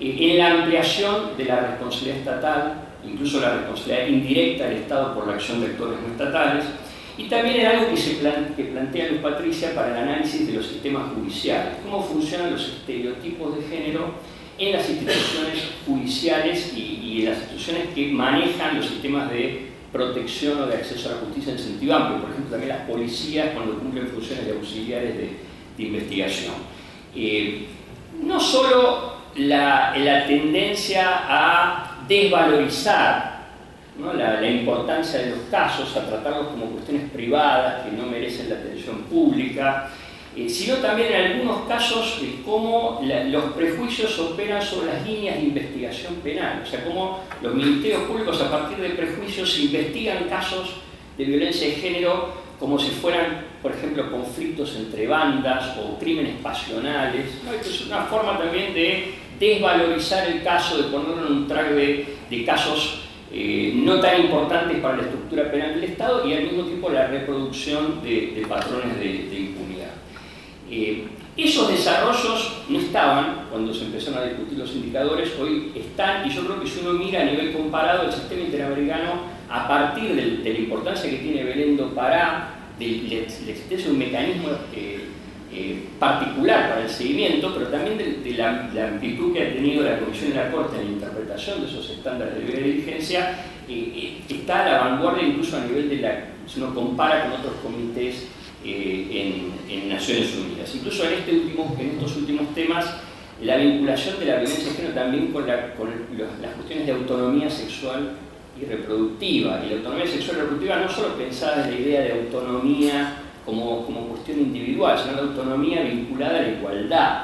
[SPEAKER 2] en la ampliación de la responsabilidad estatal, incluso la responsabilidad indirecta del Estado por la acción de actores no estatales, y también en algo que plantea Luz Patricia para el análisis de los sistemas judiciales, cómo funcionan los estereotipos de género en las instituciones judiciales y en las instituciones que manejan los sistemas de protección o de acceso a la justicia en sentido amplio, por ejemplo también las policías cuando cumplen funciones de auxiliares de investigación. No solo la tendencia a desvalorizar, ¿no?, la importancia de los casos, a tratarlos como cuestiones privadas que no merecen la atención pública, sino también en algunos casos cómo los prejuicios operan sobre las líneas de investigación penal, o sea, cómo los ministerios públicos a partir de prejuicios investigan casos de violencia de género como si fueran, por ejemplo, conflictos entre bandas o crímenes pasionales, ¿no? Esto es una forma también de desvalorizar el caso, de ponerlo en un track de casos no tan importantes para la estructura penal del Estado, y al mismo tiempo la reproducción de patrones de impunidad. Esos desarrollos no estaban cuando se empezaron a discutir los indicadores, hoy están, y yo creo que si uno mira a nivel comparado el sistema interamericano, a partir de la importancia que tiene Belén do Pará, de la existencia de un mecanismo particular para el seguimiento, pero también de la amplitud que ha tenido la Comisión de la Corte en la interpretación de esos estándares de deber de diligencia, está a la vanguardia incluso a nivel de si uno compara con otros comités en Naciones Unidas. Incluso en estos últimos temas, la vinculación de la violencia de género también con las cuestiones de autonomía sexual y reproductiva. Y la autonomía sexual y reproductiva no solo pensada en la idea de autonomía como cuestión individual, sino la autonomía vinculada a la igualdad.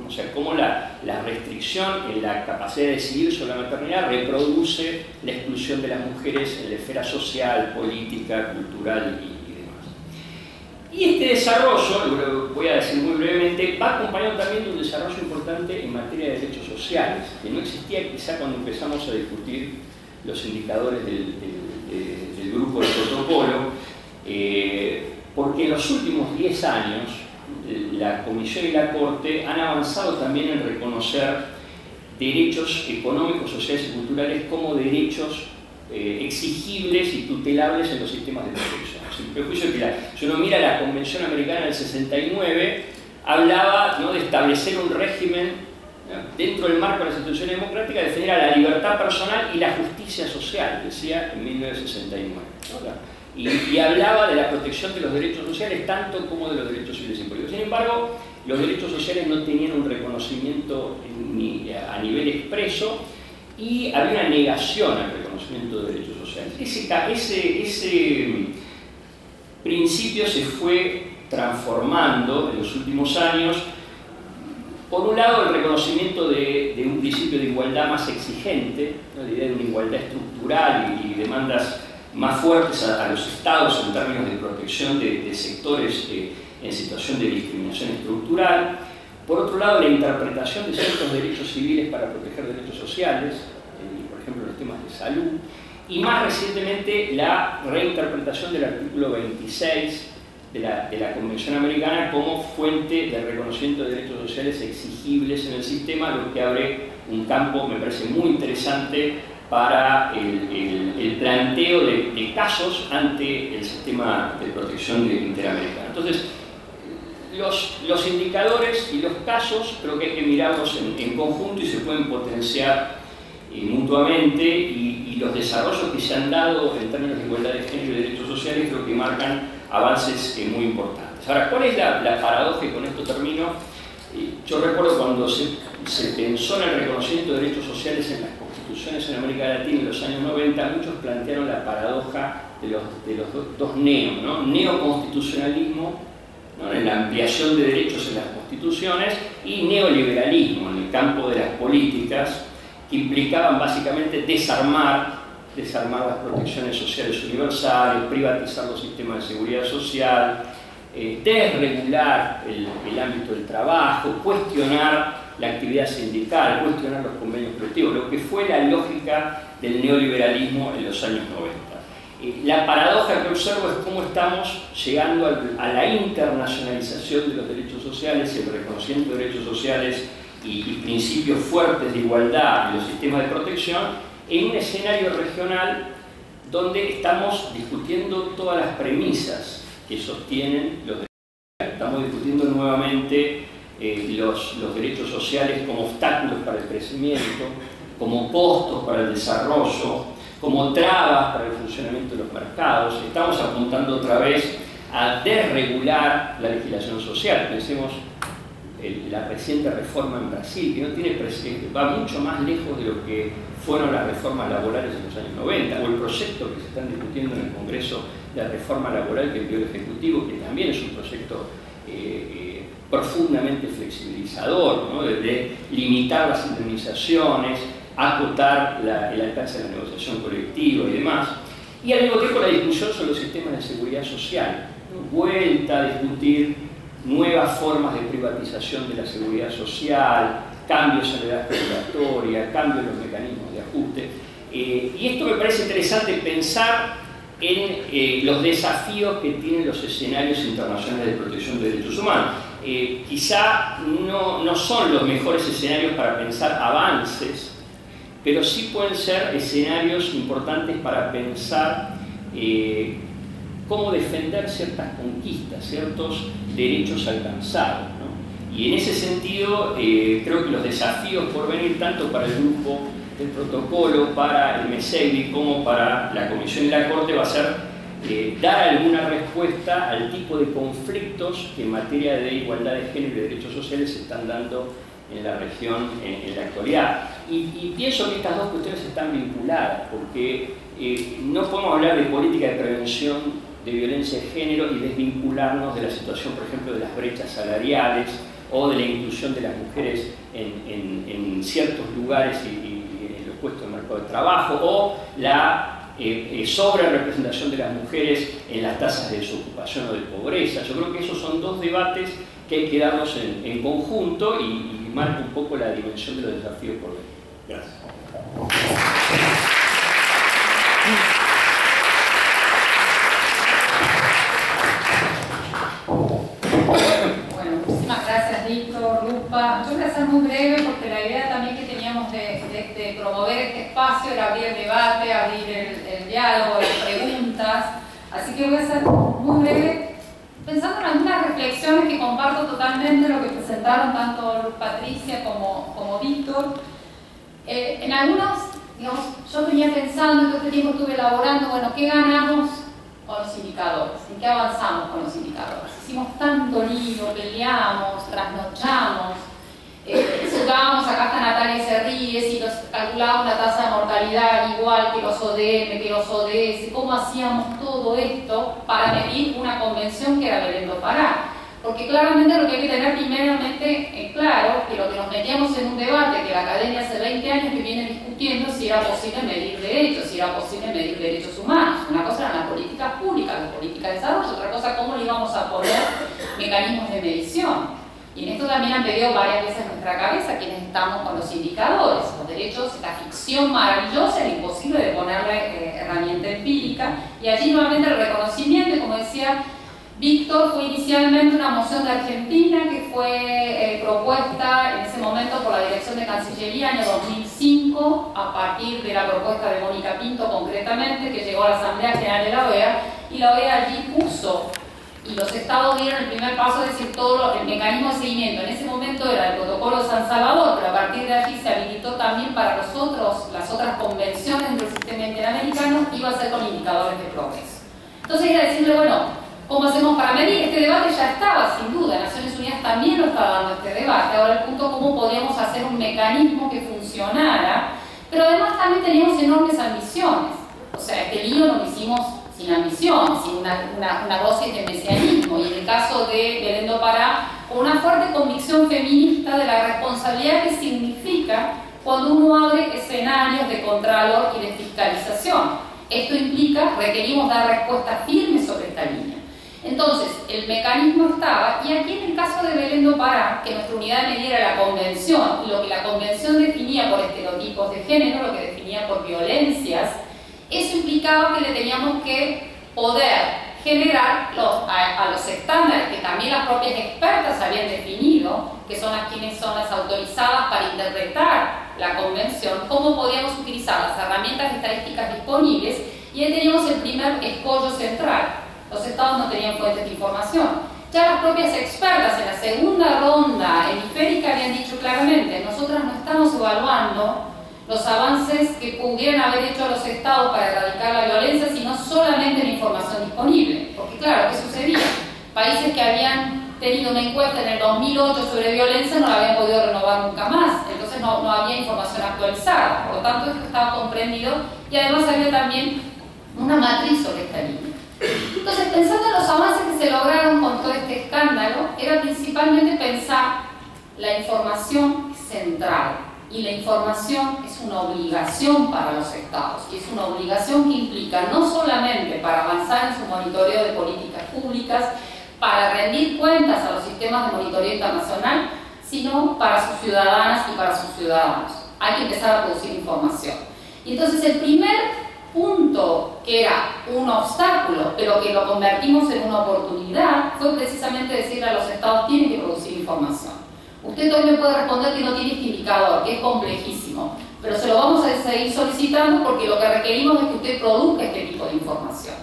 [SPEAKER 2] O sea, cómo la restricción en la capacidad de decidir sobre la maternidad reproduce la exclusión de las mujeres en la esfera social, política, cultural y demás. Y este desarrollo, lo voy a decir muy brevemente, va acompañado también de un desarrollo importante en materia de derechos sociales, que no existía quizá cuando empezamos a discutir los indicadores del grupo del protocolo, porque en los últimos 10 años la Comisión y la Corte han avanzado también en reconocer derechos económicos, sociales y culturales como derechos exigibles y tutelables en los sistemas de protección. El prejuicio que si uno mira la Convención Americana del 69, hablaba, ¿no?, de establecer un régimen dentro del marco de las instituciones democráticas, defender a la libertad personal y la justicia social, decía en 1969. ¿No? Y hablaba de la protección de los derechos sociales tanto como de los derechos civiles y políticos. Sin embargo, los derechos sociales no tenían un reconocimiento ni a nivel expreso y había una negación al reconocimiento de derechos sociales. Ese principio se fue transformando en los últimos años. Por un lado, el reconocimiento de un principio de igualdad más exigente, ¿no? La idea de una igualdad estructural y demandas más fuertes a los estados en términos de protección de sectores en situación de discriminación estructural. Por otro lado, la interpretación de ciertos derechos civiles para proteger derechos sociales, por ejemplo, los temas de salud. Y más recientemente, la reinterpretación del artículo 26 de la Convención Americana como fuente de reconocimiento de derechos sociales exigibles en el sistema, lo que abre un campo, me parece muy interesante, para el planteo de casos ante el sistema de protección interamericano. Entonces, los indicadores y los casos creo que hay que mirarlos en conjunto y se pueden potenciar mutuamente, y los desarrollos que se han dado en términos de igualdad de género y derechos sociales creo que marcan avances muy importantes. Ahora, ¿cuál es la paradoja? Y con esto termino. Yo recuerdo cuando se pensó en el reconocimiento de derechos sociales en las constituciones en América Latina en los años 90, muchos plantearon la paradoja de los dos neos, ¿no? Neoconstitucionalismo, ¿no? En la ampliación de derechos en las constituciones, y neoliberalismo en el campo de las políticas, que implicaban básicamente desarmar las protecciones sociales universales, privatizar los sistemas de seguridad social, desregular el ámbito del trabajo, cuestionar la actividad sindical, cuestionar los convenios colectivos, lo que fue la lógica del neoliberalismo en los años 90. La paradoja que observo es cómo estamos llegando a la internacionalización de los derechos sociales y el reconocimiento de derechos sociales y principios fuertes de igualdad en los sistemas de protección en un escenario regional donde estamos discutiendo todas las premisas que sostienen los derechos sociales. Estamos discutiendo nuevamente los derechos sociales como obstáculos para el crecimiento, como costos para el desarrollo, como trabas para el funcionamiento de los mercados. Estamos apuntando otra vez a desregular la legislación social. Pensemos la reciente reforma en Brasil, que no tiene precedente, va mucho más lejos de lo que fueron las reformas laborales en los años 90, o el proyecto que se están discutiendo en el Congreso de reforma laboral que envió el Ejecutivo, que también es un proyecto profundamente flexibilizador, ¿no? de limitar las indemnizaciones, acotar el alcance de la negociación colectiva y demás. Y al mismo tiempo la discusión sobre los sistemas de seguridad social, ¿no? Vuelta a discutir nuevas formas de privatización de la seguridad social, cambios en la edad regulatoria, cambios en los mecanismos de ajuste. Y esto me parece interesante pensar en los desafíos que tienen los escenarios internacionales de protección de derechos humanos. Quizá no son los mejores escenarios para pensar avances, pero sí pueden ser escenarios importantes para pensar cómo defender ciertas conquistas, ciertos derechos alcanzados, ¿no? Y en ese sentido, creo que los desafíos por venir, tanto para el grupo del protocolo, para el MESEVI, como para la Comisión y la Corte, va a ser dar alguna respuesta al tipo de conflictos que en materia de igualdad de género y de derechos sociales se están dando en la región en la actualidad. Y pienso que estas dos cuestiones están vinculadas, porque no podemos hablar de política de prevención de violencia de género y desvincularnos de la situación, por ejemplo, de las brechas salariales o de la inclusión de las mujeres en ciertos lugares y en los puestos de mercado de trabajo, o la sobre-representación de las mujeres en las tasas de desocupación o de pobreza. Yo creo que esos son dos debates que hay que darlos en conjunto y marca un poco la dimensión de los desafíos por venir. Gracias.
[SPEAKER 1] Bueno, muchísimas gracias, Víctor, Lupa. Yo voy a ser muy breve porque la idea también que teníamos de promover este espacio era abrir el debate, abrir el diálogo, las preguntas. Así que voy a ser muy breve pensando en algunas reflexiones que comparto totalmente lo que presentaron tanto Patricia como Víctor. En algunos, digamos, yo venía pensando, en todo este tiempo estuve elaborando, bueno, ¿qué ganamos con los indicadores? ¿En qué avanzamos con los indicadores? Hicimos tanto lío, peleamos, trasnochamos, jugábamos, acá está Natalia se ríe, si calculábamos la tasa de mortalidad igual que los ODM, que los ODS, cómo hacíamos todo esto para medir una convención que era Belén do Pará. Porque claramente lo que hay que tener primeramente claro que lo que nos metíamos en un debate que la academia hace 20 años que viene discutiendo si era posible medir derechos, si era posible medir derechos humanos. Una cosa eran las políticas públicas, las políticas de desarrollo, otra cosa cómo le íbamos a poner mecanismos de medición. Y en esto también han pedido varias veces nuestra cabeza quienes estamos con los indicadores, los derechos, la ficción maravillosa, el imposible de ponerle herramienta empírica. Y allí nuevamente el reconocimiento, y como decía Víctor, fue inicialmente una moción de Argentina que fue propuesta en ese momento por la Dirección de Cancillería, año 2005, a partir de la propuesta de Mónica Pinto concretamente, que llegó a la Asamblea General de la OEA, y la OEA allí puso, y los estados dieron el primer paso, es decir, todo el mecanismo de seguimiento. En ese momento era el protocolo de San Salvador, pero a partir de allí se habilitó también para las otras convenciones del sistema interamericano, iba a ser con indicadores de progreso. Entonces era decirle, bueno, ¿cómo hacemos para medir? Este debate ya estaba, sin duda, Naciones Unidas también lo está dando este debate. Ahora el punto, ¿cómo podíamos hacer un mecanismo que funcionara? Pero además también teníamos enormes ambiciones. O sea, este lío lo hicimos sin ambición, sin una dosis de mesianismo. Y en el caso de Belén do Pará, con una fuerte convicción feminista de la responsabilidad que significa cuando uno abre escenarios de contralor y de fiscalización. Esto implica, requerimos dar respuestas firmes sobre esta línea. Entonces, el mecanismo estaba, y aquí en el caso de Belén do Pará, que nuestra unidad de medida era la convención, y lo que la convención definía por estereotipos de género, lo que definía por violencias, eso implicaba que le teníamos que poder generar a los estándares que también las propias expertas habían definido, que son quienes son las autorizadas para interpretar la convención, cómo podíamos utilizar las herramientas estadísticas disponibles, y ahí teníamos el primer escollo central. Los estados no tenían fuentes de información. Ya las propias expertas en la segunda ronda hemisférica habían dicho claramente, nosotras no estamos evaluando los avances que pudieran haber hecho los estados para erradicar la violencia, sino solamente la información disponible. Porque claro, ¿qué sucedía? Países que habían tenido una encuesta en el 2008 sobre violencia no la habían podido renovar nunca más, entonces no había información actualizada. Por lo tanto, esto estaba comprendido y además había también una matriz sobre esta línea. Entonces, pensando en los avances que se lograron con todo este escándalo, era principalmente pensar la información central. Y la información es una obligación para los estados, y es una obligación que implica no solamente para avanzar en su monitoreo de políticas públicas, para rendir cuentas a los sistemas de monitoreo internacional, sino para sus ciudadanas y para sus ciudadanos. Hay que empezar a producir información. Y entonces el primer punto, que era un obstáculo, pero que lo convertimos en una oportunidad, fue precisamente decirle a los estados: tienen que producir información. Usted hoy me puede responder que no tiene este indicador, que es complejísimo, pero se lo vamos a seguir solicitando porque lo que requerimos es que usted produzca este tipo de información.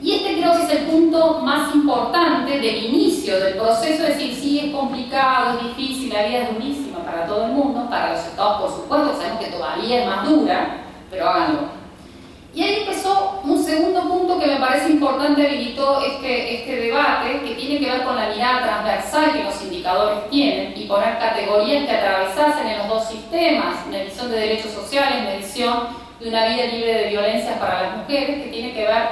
[SPEAKER 1] Y este creo que es el punto más importante del inicio del proceso, es decir, sí, es complicado, es difícil, la vida es durísima para todo el mundo, para los estados por supuesto, sabemos que todavía es más dura, pero háganlo. Y ahí empezó un segundo punto que me parece importante, habilitó este debate, que tiene que ver con la mirada transversal que los indicadores tienen y poner categorías que atravesasen en los dos sistemas, medición de derechos sociales, medición de una vida libre de violencias para las mujeres, que tiene que ver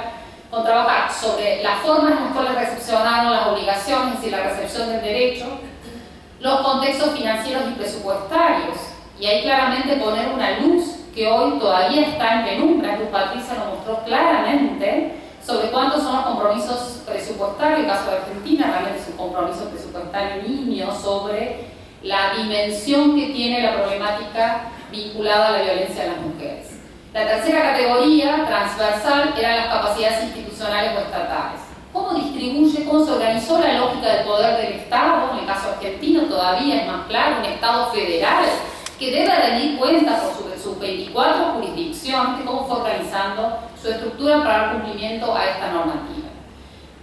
[SPEAKER 1] con trabajar sobre las formas en las cuales recepcionaron las obligaciones y la recepción del derecho, los contextos financieros y presupuestarios, y ahí claramente poner una luz que hoy todavía está en penumbra. Patricia lo mostró claramente sobre cuántos son los compromisos presupuestarios. En el caso de Argentina realmente es un compromiso presupuestario nimio sobre la dimensión que tiene la problemática vinculada a la violencia de las mujeres. La tercera categoría, transversal, eran las capacidades institucionales o estatales. ¿Cómo distribuye, cómo se organizó la lógica del poder del Estado? En el caso argentino todavía es más claro, un Estado federal que debe rendir cuenta por sus 24 jurisdicciones de cómo fue organizando su estructura para dar cumplimiento a esta normativa.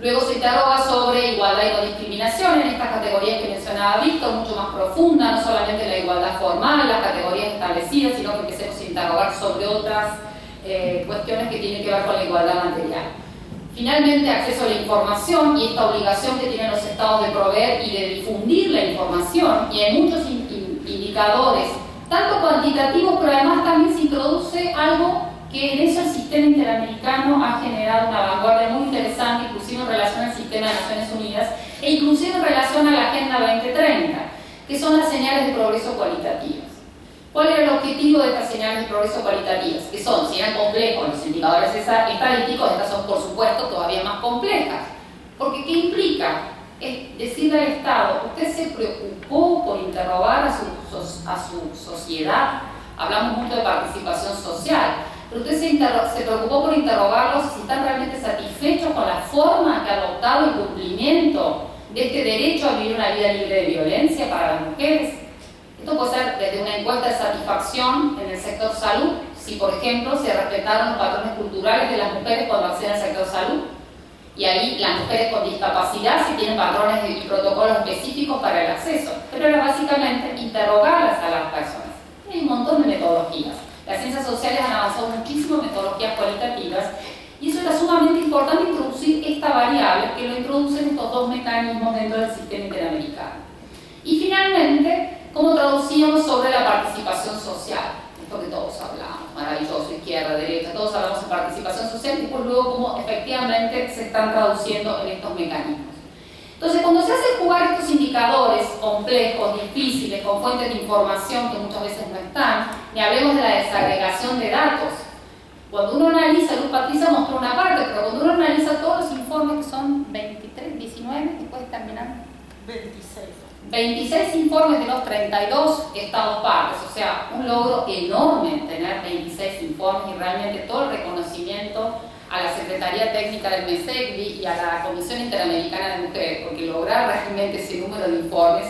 [SPEAKER 1] Luego se interroga sobre igualdad y no discriminación en estas categorías que mencionaba Víctor, mucho más profunda, no solamente la igualdad formal, las categorías establecidas, sino que empecemos a interrogar sobre otras cuestiones que tienen que ver con la igualdad material. Finalmente, acceso a la información y esta obligación que tienen los estados de proveer y de difundir la información, y hay muchos indicadores, tanto cuantitativos, pero además también se introduce algo que en eso el sistema interamericano ha generado una vanguardia muy interesante, inclusive en relación al sistema de Naciones Unidas e inclusive en relación a la Agenda 2030, que son las señales de progreso cualitativas. ¿Cuál era el objetivo de estas señales de progreso cualitativas? Que son, si eran complejos los indicadores estadísticos, estas son por supuesto todavía más complejas. Porque ¿qué implica? Es decirle al Estado, usted se preocupó por interrogar a su sociedad, hablamos mucho de participación social, pero usted se preocupó por interrogarlos si están realmente satisfechos con la forma que ha adoptado el cumplimiento de este derecho a vivir una vida libre de violencia para las mujeres. Esto puede ser desde una encuesta de satisfacción en el sector salud, si por ejemplo se respetaron los patrones culturales de las mujeres cuando acceden al sector salud, y ahí las mujeres con discapacidad si tienen patrones y protocolos específicos para el acceso, pero era básicamente interrogarlas a las personas. Hay un montón de metodologías. Las ciencias sociales han avanzado muchísimo en metodologías cualitativas y eso era sumamente importante introducir esta variable que lo introducen estos dos mecanismos dentro del sistema interamericano. Y finalmente, ¿cómo traducíamos sobre la participación social? Esto que todos hablamos, maravilloso, izquierda, derecha, todos hablamos de participación social y pues luego cómo efectivamente se están traduciendo en estos mecanismos. Entonces, cuando se hacen jugar estos indicadores complejos, difíciles, con fuentes de información que muchas veces no están, ni hablemos de la desagregación de datos. Cuando uno analiza, Luz Patricia mostró una parte, pero cuando uno analiza todos los informes, que son 23, 19, después terminar 26 informes de los 32 estados partes, o sea, un logro enorme tener 26 informes y realmente todo el reconocimiento a la Secretaría Técnica del MESECBI y a la Comisión Interamericana de Mujeres, porque lograr realmente ese número de informes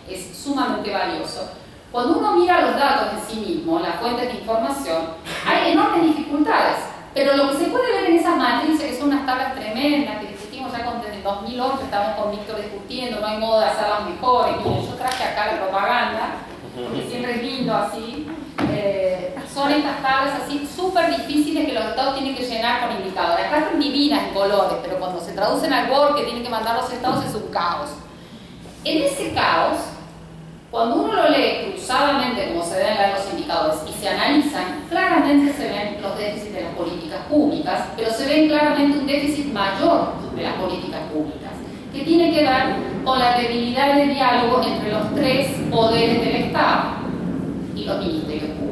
[SPEAKER 1] es sumamente valioso. Cuando uno mira los datos en sí mismo, las fuentes de información, hay enormes dificultades, pero lo que se puede ver en esas matrices, que son unas tablas tremendas, que discutimos ya desde el 2008, estábamos con Víctor discutiendo, no hay modo de hacerlas mejores. Miren, yo traje acá la propaganda, porque siempre es lindo así. Son estas tablas así súper difíciles que los estados tienen que llenar con indicadores. Acá están divinas en colores, pero cuando se traducen al Word que tienen que mandar los estados es un caos. En ese caos, cuando uno lo lee cruzadamente, como se deben leer los indicadores, y se analizan, claramente se ven los déficits de las políticas públicas, pero se ven claramente un déficit mayor de las políticas públicas, que tiene que ver con la debilidad de diálogo entre los tres poderes del Estado y los ministerios públicos.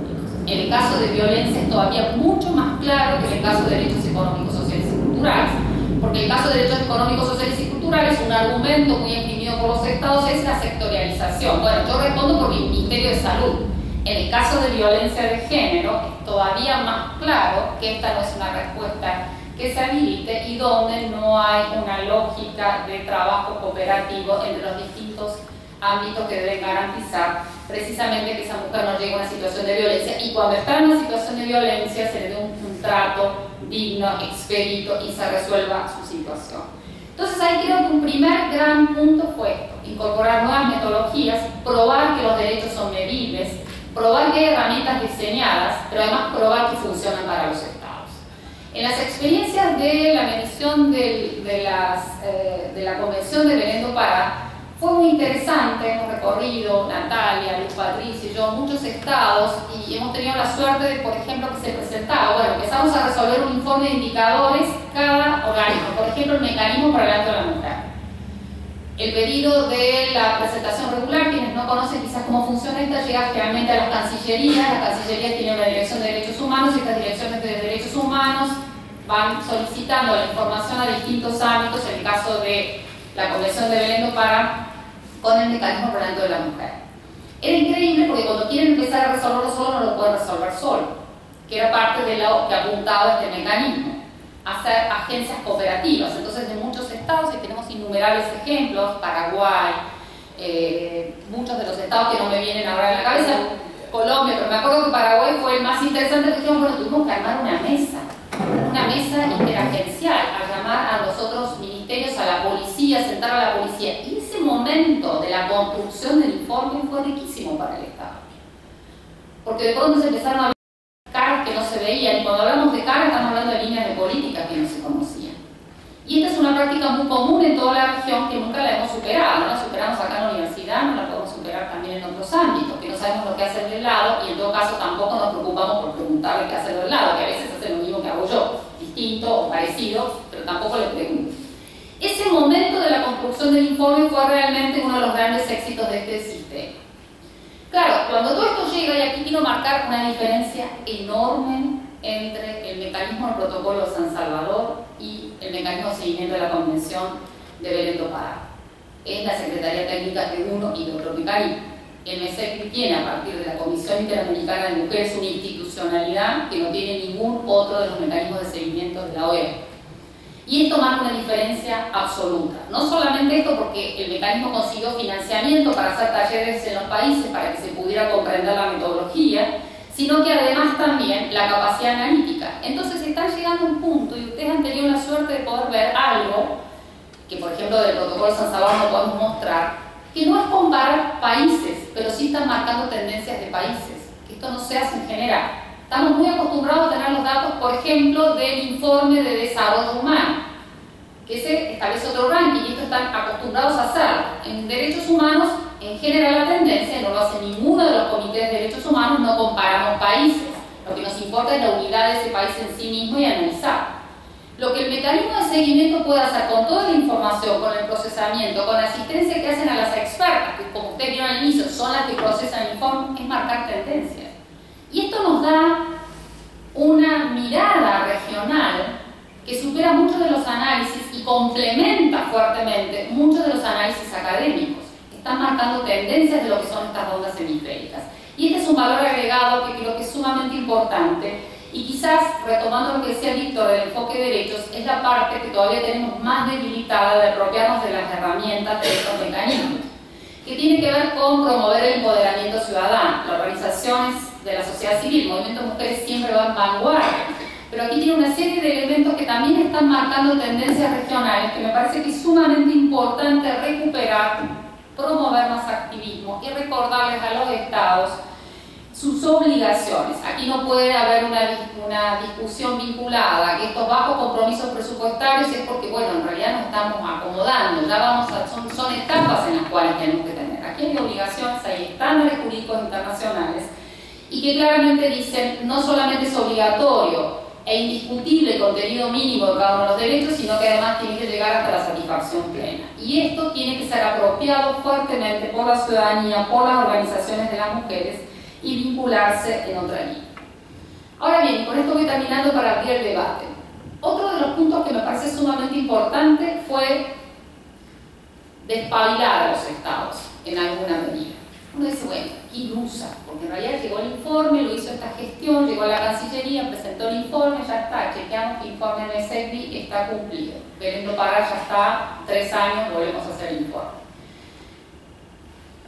[SPEAKER 1] En el caso de violencia es todavía mucho más claro que en el caso de derechos económicos, sociales y culturales, porque el caso de derechos económicos, sociales y culturales, un argumento muy exprimido por los estados es la sectorialización. Bueno, yo respondo por mi Ministerio de Salud. En el caso de violencia de género es todavía más claro que esta no es una respuesta que se habilite y donde no hay una lógica de trabajo cooperativo entre los distintos ámbitos que deben garantizar precisamente que esa mujer no llegue a una situación de violencia y cuando está en una situación de violencia se le dé un trato digno, expedito y se resuelva su situación. Entonces ahí creo que un primer gran punto fue esto, incorporar nuevas metodologías, probar que los derechos son medibles, probar que hay herramientas diseñadas, pero además probar que funcionan para los estados. En las experiencias de la medición de la Convención de Belén do Pará, fue muy interesante, hemos recorrido, Natalia, Luz Patricia y yo, muchos estados y hemos tenido la suerte de, por ejemplo, que se presentaba, bueno, empezamos a resolver un informe de indicadores cada organismo, por ejemplo, el mecanismo para el acto de la mujer. El pedido de la presentación regular, quienes no conocen quizás cómo funciona esta, llega generalmente a las cancillerías tienen una dirección de derechos humanos y estas direcciones de derechos humanos van solicitando la información a distintos ámbitos, en el caso de la Convención de Belén do Pará, con el mecanismo para el acto de la mujer. Era increíble porque cuando quieren empezar a resolverlo solo, no lo pueden resolver solo, que era parte de lo que apuntaba este mecanismo, hacer agencias cooperativas. Entonces, de muchos estados, y tenemos innumerables ejemplos, Paraguay, muchos de los estados que no me vienen ahora en la cabeza, Colombia, pero me acuerdo que Paraguay fue el más interesante, que dijimos, bueno, tuvimos que armar una mesa interagencial, a llamar a los otros ministerios policía, sentar a la policía. Y ese momento de la construcción del informe fue riquísimo para el Estado. Porque de pronto se empezaron a ver caras que no se veían, y cuando hablamos de caras estamos hablando de líneas de política que no se conocían. Y esta es una práctica muy común en toda la región que nunca la hemos superado. No la superamos acá en la universidad, no la podemos superar también en otros ámbitos, que no sabemos lo que hace el del lado y en todo caso tampoco nos preocupamos por preguntarle qué hace el del lado, que a veces hace lo mismo que hago yo, distinto o parecido, pero tampoco le pregunto. Ese momento de la construcción del informe fue realmente uno de los grandes éxitos de este sistema. Claro, cuando todo esto llega, y aquí quiero marcar una diferencia enorme entre el mecanismo del protocolo de San Salvador y el mecanismo de seguimiento de la Convención de Belén do Pará. Es la Secretaría Técnica de uno y de otro mecanismo. El MESEC tiene, a partir de la Comisión Interamericana de Mujeres, una institucionalidad que no tiene ningún otro de los mecanismos de seguimiento de la OEA. Y esto marca una diferencia absoluta. No solamente esto porque el mecanismo consiguió financiamiento para hacer talleres en los países para que se pudiera comprender la metodología, sino que además también la capacidad analítica. Entonces están llegando a un punto, y ustedes han tenido la suerte de poder ver algo, que por ejemplo del protocolo de San Salvador no podemos mostrar, que no es comparar países, pero sí están marcando tendencias de países, que esto no se hace en general. Estamos muy acostumbrados a tener los datos, por ejemplo, del informe de desarrollo humano, que se establece otro ranking, y esto están acostumbrados a hacer. En derechos humanos, en general la tendencia, no lo hace ninguno de los comités de derechos humanos, no comparamos países. Lo que nos importa es la unidad de ese país en sí mismo y analizar. Lo que el mecanismo de seguimiento puede hacer con toda la información, con el procesamiento, con la asistencia que hacen a las expertas, que como ustedes vieron al inicio, son las que procesan el informe, es marcar tendencias. Y esto nos da una mirada regional que supera muchos de los análisis y complementa fuertemente muchos de los análisis académicos. Están marcando tendencias de lo que son estas rondas hemisféricas. Y este es un valor agregado que creo que es sumamente importante, y quizás, retomando lo que decía Víctor del enfoque de derechos, es la parte que todavía tenemos más debilitada de apropiarnos de las herramientas de estos mecanismos, que tiene que ver con promover el empoderamiento ciudadano. Las organizaciones de la sociedad civil, el movimiento Mujeres siempre va en vanguardia, pero aquí tiene una serie de elementos que también están marcando tendencias regionales, que me parece que es sumamente importante recuperar, promover más activismo y recordarles a los estados sus obligaciones. Aquí no puede haber una discusión vinculada a que estos bajos compromisos presupuestarios es porque, bueno, en realidad nos estamos acomodando, ya vamos a, son etapas en las cuales tenemos que tener. Aquí hay obligaciones, hay estándares jurídicos internacionales y que claramente dicen no solamente es obligatorio e indiscutible el contenido mínimo de cada uno de los derechos, sino que además tiene que llegar hasta la satisfacción plena. Y esto tiene que ser apropiado fuertemente por la ciudadanía, por las organizaciones de las mujeres, y vincularse en otra línea. Ahora bien, con esto voy terminando para abrir el debate. Otro de los puntos que me parece sumamente importante fue despabilar a los estados en alguna medida. Uno dice, bueno, qué ilusa, porque en realidad llegó el informe, lo hizo esta gestión, llegó a la Cancillería, presentó el informe, ya está, chequeamos que el informe de SECDI está cumplido. Belén do Pará ya está, 3 años, volvemos a hacer el informe.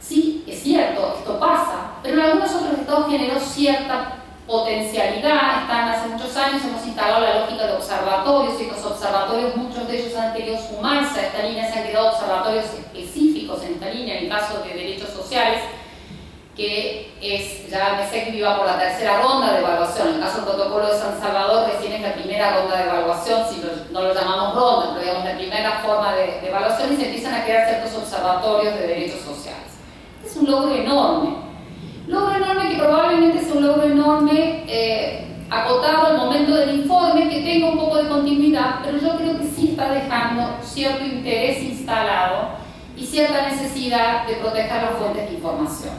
[SPEAKER 1] Sí, es cierto, esto pasa, pero en algunos otros estados generó cierta potencialidad. Hace muchos años hemos instalado la lógica de observatorios, y los observatorios, muchos de ellos han querido sumarse a esta línea, se han creado observatorios específicos en esta línea, en el caso de derechos sociales, que es, ya MESEC iba por la 3ª ronda de evaluación. En el caso del protocolo de San Salvador recién es la primera ronda de evaluación, si no lo llamamos ronda, pero digamos la primera forma de evaluación, y se empiezan a crear ciertos observatorios de derechos sociales. Es un logro enorme que probablemente es un logro enorme acotado al momento del informe, que tenga un poco de continuidad, pero yo creo que sí está dejando cierto interés instalado y cierta necesidad de proteger las fuentes de información.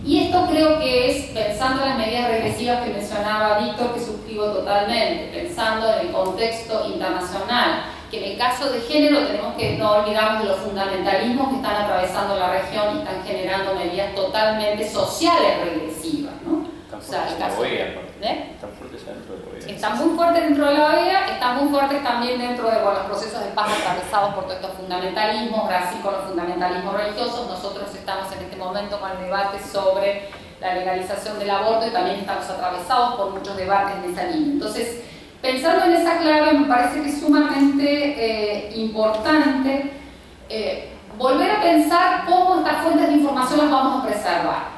[SPEAKER 1] Y esto creo que es, pensando en las medidas regresivas que mencionaba Víctor, que suscribo totalmente, pensando en el contexto internacional, que en el caso de género tenemos que no olvidarnos de los fundamentalismos que están atravesando la región y están generando medidas totalmente sociales regresivas, ¿no?
[SPEAKER 2] Están fuertes dentro de la OEA.
[SPEAKER 1] Están muy fuertes dentro de la OEA, están muy fuertes también dentro de los procesos de paz atravesados por todos estos fundamentalismos, Brasil con los fundamentalismos religiosos. Nosotros estamos en este momento con el debate sobre la legalización del aborto y también estamos atravesados por muchos debates en esa línea. Entonces, pensando en esa clave, me parece que es sumamente importante volver a pensar cómo estas fuentes de información las vamos a preservar.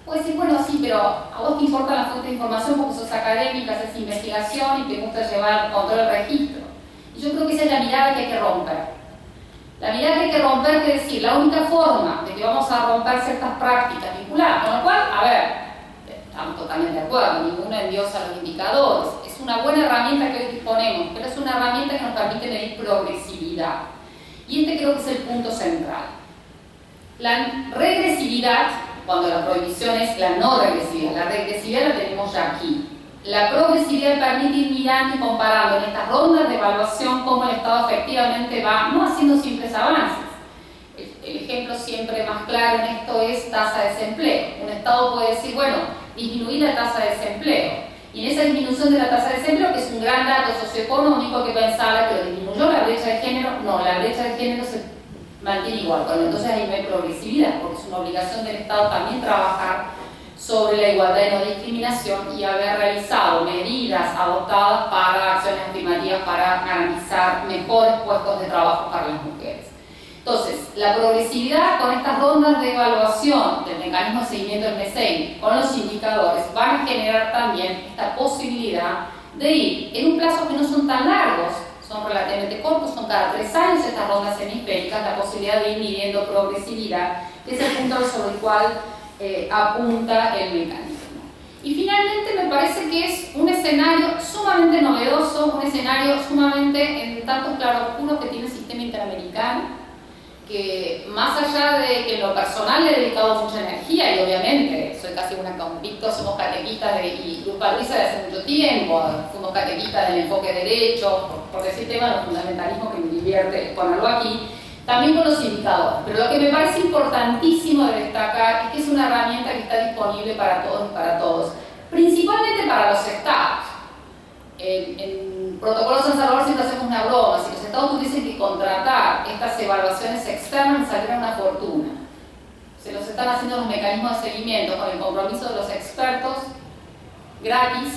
[SPEAKER 1] Puedes decir, bueno, sí, pero a vos te importa la fuente de información porque sos académica, haces investigación y te gusta llevar control del registro. Y yo creo que esa es la mirada que hay que romper. La mirada que hay que romper es decir, la única forma de que vamos a romper ciertas prácticas vinculadas, con lo cual, a ver, estamos totalmente de acuerdo, ninguno endiosa los indicadores, es una buena herramienta que hoy disponemos, pero es una herramienta que nos permite medir progresividad. Y este creo que es el punto central. La regresividad, cuando la prohibición es la no regresividad, la regresividad la tenemos ya aquí. La progresividad permite ir mirando y comparando en estas rondas de evaluación cómo el Estado efectivamente va, no haciendo simples avances. El ejemplo siempre más claro en esto es tasa de desempleo. Un Estado puede decir, bueno, disminuir la tasa de desempleo. Y en esa disminución de la tasa de desempleo, que es un gran dato socioeconómico, que pensaba que lo disminuyó la brecha de género, no, la brecha de género se mantiene igual. Bueno, entonces ahí no hay progresividad, porque es una obligación del Estado también trabajar sobre la igualdad y no discriminación y haber realizado medidas adoptadas para acciones afirmativas para garantizar mejores puestos de trabajo para las mujeres. Entonces, la progresividad con estas rondas de evaluación del mecanismo de seguimiento del MESEI con los indicadores van a generar también esta posibilidad de ir en un plazo que no son tan largos, son relativamente cortos, son cada 3 años estas rondas hemisféricas, la posibilidad de ir midiendo progresividad, que es el punto sobre el cual apunta el mecanismo. Y finalmente me parece que es un escenario sumamente novedoso, un escenario sumamente en tantos claroscuros que tiene el sistema interamericano, que más allá de que en lo personal le he dedicado mucha energía, y obviamente soy casi una con Víctor, somos catequistas y Luz Patricia de hace mucho tiempo, fuimos catequistas del enfoque derecho, por decir tema de los fundamentalismos que me divierte ponerlo aquí, también con los indicadores. Pero lo que me parece importantísimo de destacar es que es una herramienta que está disponible para todos y para todos, principalmente para los estados. En Protocolo San Salvador siempre hacemos una broma, si los estados tuviesen que contratar estas evaluaciones externas saldría una fortuna. Se los están haciendo los mecanismos de seguimiento con el compromiso de los expertos gratis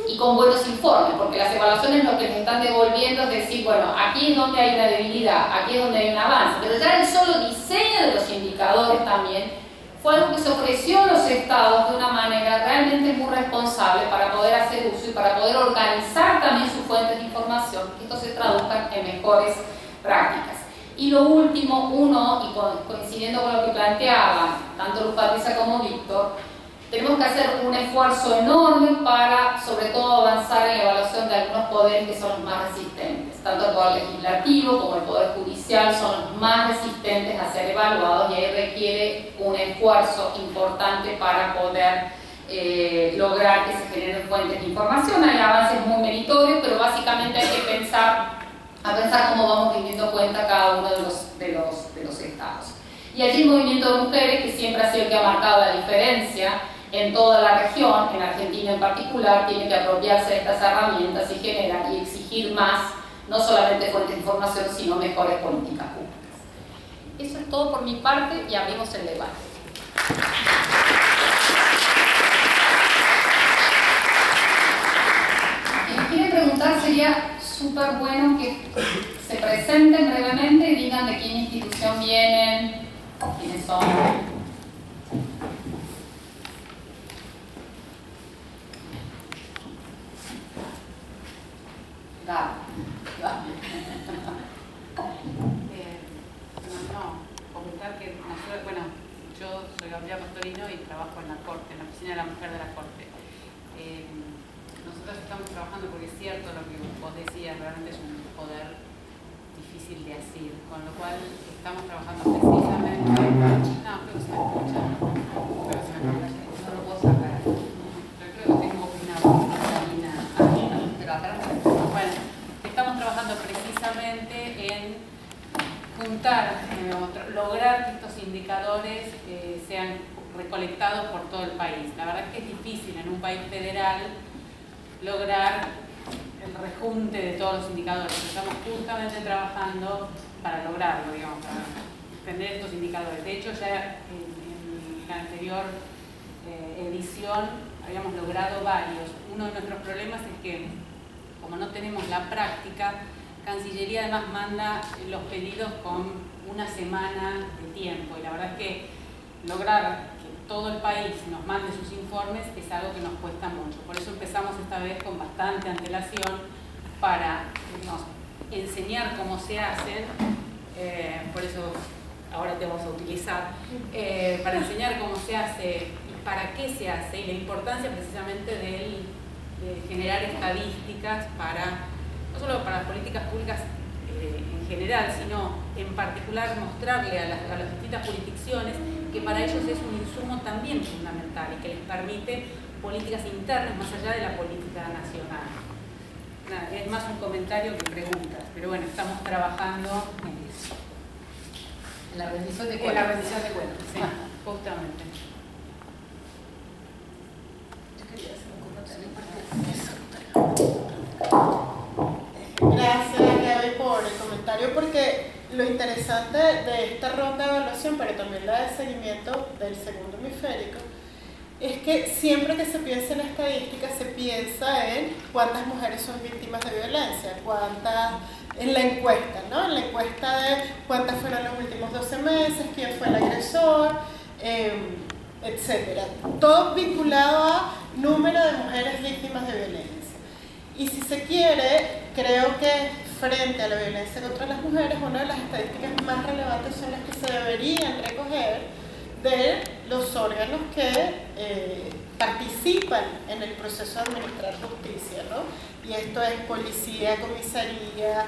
[SPEAKER 1] y con buenos informes, porque las evaluaciones lo que les están devolviendo es decir, bueno, aquí es donde hay una debilidad, aquí es donde hay un avance, pero ya el solo diseño de los indicadores también fue algo que se ofreció a los estados de una manera realmente muy responsable para poder hacer uso y para poder organizar también sus fuentes de información, que esto se traduzca en mejores prácticas. Y lo último, y coincidiendo con lo que planteaban tanto Luz Patricia como Víctor, tenemos que hacer un esfuerzo enorme para, sobre todo, avanzar en la evaluación de algunos poderes que son los más resistentes. Tanto el Poder Legislativo como el Poder Judicial son los más resistentes a ser evaluados y ahí requiere un esfuerzo importante para poder lograr que se generen fuentes de información. Hay avances muy meritorios, pero básicamente hay que pensar cómo vamos rindiendo cuenta cada uno de los estados. Y allí el movimiento de mujeres, que siempre ha sido el que ha marcado la diferencia en toda la región, en Argentina en particular, tiene que apropiarse de estas herramientas y generar y exigir más, no solamente fuentes de información, sino mejores políticas públicas. Eso es todo por mi parte y abrimos el debate. Si quieren preguntar, sería súper bueno que se presenten brevemente y digan de qué institución vienen, quiénes son.
[SPEAKER 4] Comentar que yo soy Gabriela Pastorino y trabajo en la Corte, en la Oficina de la Mujer de la Corte. Nosotros estamos trabajando porque es cierto lo que vos decías, realmente es un poder difícil de asir, con lo cual estamos trabajando precisamente. No, creo que se me escucha. No lo puedo sacar. Yo creo que tengo una pero atrás. Bueno, estamos trabajando precisamente en juntar, lograr que estos indicadores sean recolectados por todo el país. La verdad es que es difícil en un país federal lograr el rejunte de todos los indicadores. Estamos justamente trabajando para lograrlo, digamos, para tener estos indicadores. De hecho, ya en la anterior edición habíamos logrado varios. Uno de nuestros problemas es que, como no tenemos la práctica, Cancillería además manda los pedidos con una semana de tiempo, y la verdad es que lograr que todo el país nos mande sus informes es algo que nos cuesta mucho. Por eso empezamos esta vez con bastante antelación para enseñar cómo se hacen, por eso ahora te vamos a utilizar, para enseñar cómo se hace y para qué se hace, y la importancia precisamente de generar estadísticas para, no solo para las políticas públicas en general, sino en particular mostrarle a las distintas jurisdicciones que para ellos es un insumo también fundamental y que les permite políticas internas más allá de la política nacional. Nada, es más un comentario que preguntas, pero bueno, estamos trabajando en eso.
[SPEAKER 1] En la rendición de cuentas.
[SPEAKER 4] En la rendición de cuentas, sí, justamente.
[SPEAKER 3] Gracias, Gaby, por el comentario, porque lo interesante de esta ronda de evaluación, pero también la de seguimiento del segundo hemisférico, es que siempre que se piensa en estadísticas se piensa en cuántas mujeres son víctimas de violencia, cuántas, en la encuesta, ¿no? En la encuesta de cuántas fueron los últimos 12 meses, quién fue el agresor, etcétera. Todo vinculado a número de mujeres víctimas de violencia. Y si se quiere, creo que frente a la violencia contra las mujeres, una de las estadísticas más relevantes son las que se deberían recoger de los órganos que participan en el proceso de administrar justicia, ¿no? Y esto es policía, comisaría,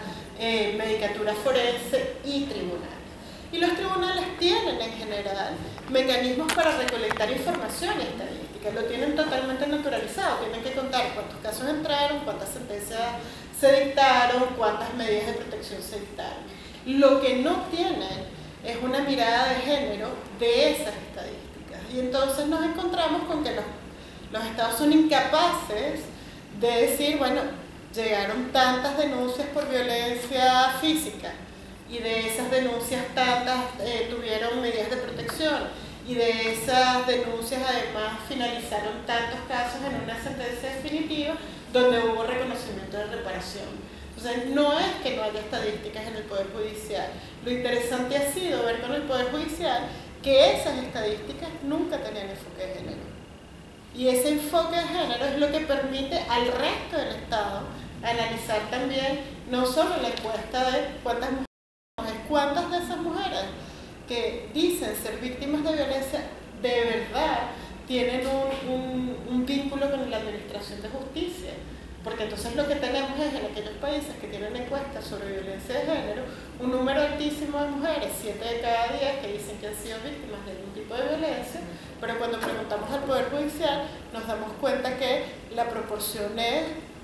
[SPEAKER 3] medicatura forense y tribunales. Y los tribunales tienen en general mecanismos para recolectar información y estadística, lo tienen totalmente naturalizado, tienen que contar cuántos casos entraron, cuántas sentencias se dictaron, cuántas medidas de protección se dictaron. Lo que no tienen es una mirada de género de esas estadísticas, y entonces nos encontramos con que los estados son incapaces de decir, bueno, llegaron tantas denuncias por violencia física, y de esas denuncias tantas tuvieron medidas de protección, y de esas denuncias además finalizaron tantos casos en una sentencia definitiva donde hubo reconocimiento de reparación. Entonces no es que no haya estadísticas en el Poder Judicial. Lo interesante ha sido ver con el Poder Judicial que esas estadísticas nunca tenían enfoque de género. Y ese enfoque de género es lo que permite al resto del Estado analizar también no solo la encuesta de cuántas de esas mujeres que dicen ser víctimas de violencia de verdad tienen un vínculo con la administración de justicia. Porque entonces lo que tenemos es en aquellos países que tienen encuestas sobre violencia de género, un número altísimo de mujeres, 7 de cada 10, que dicen que han sido víctimas de algún tipo de violencia, pero cuando preguntamos al Poder Judicial nos damos cuenta que la proporción es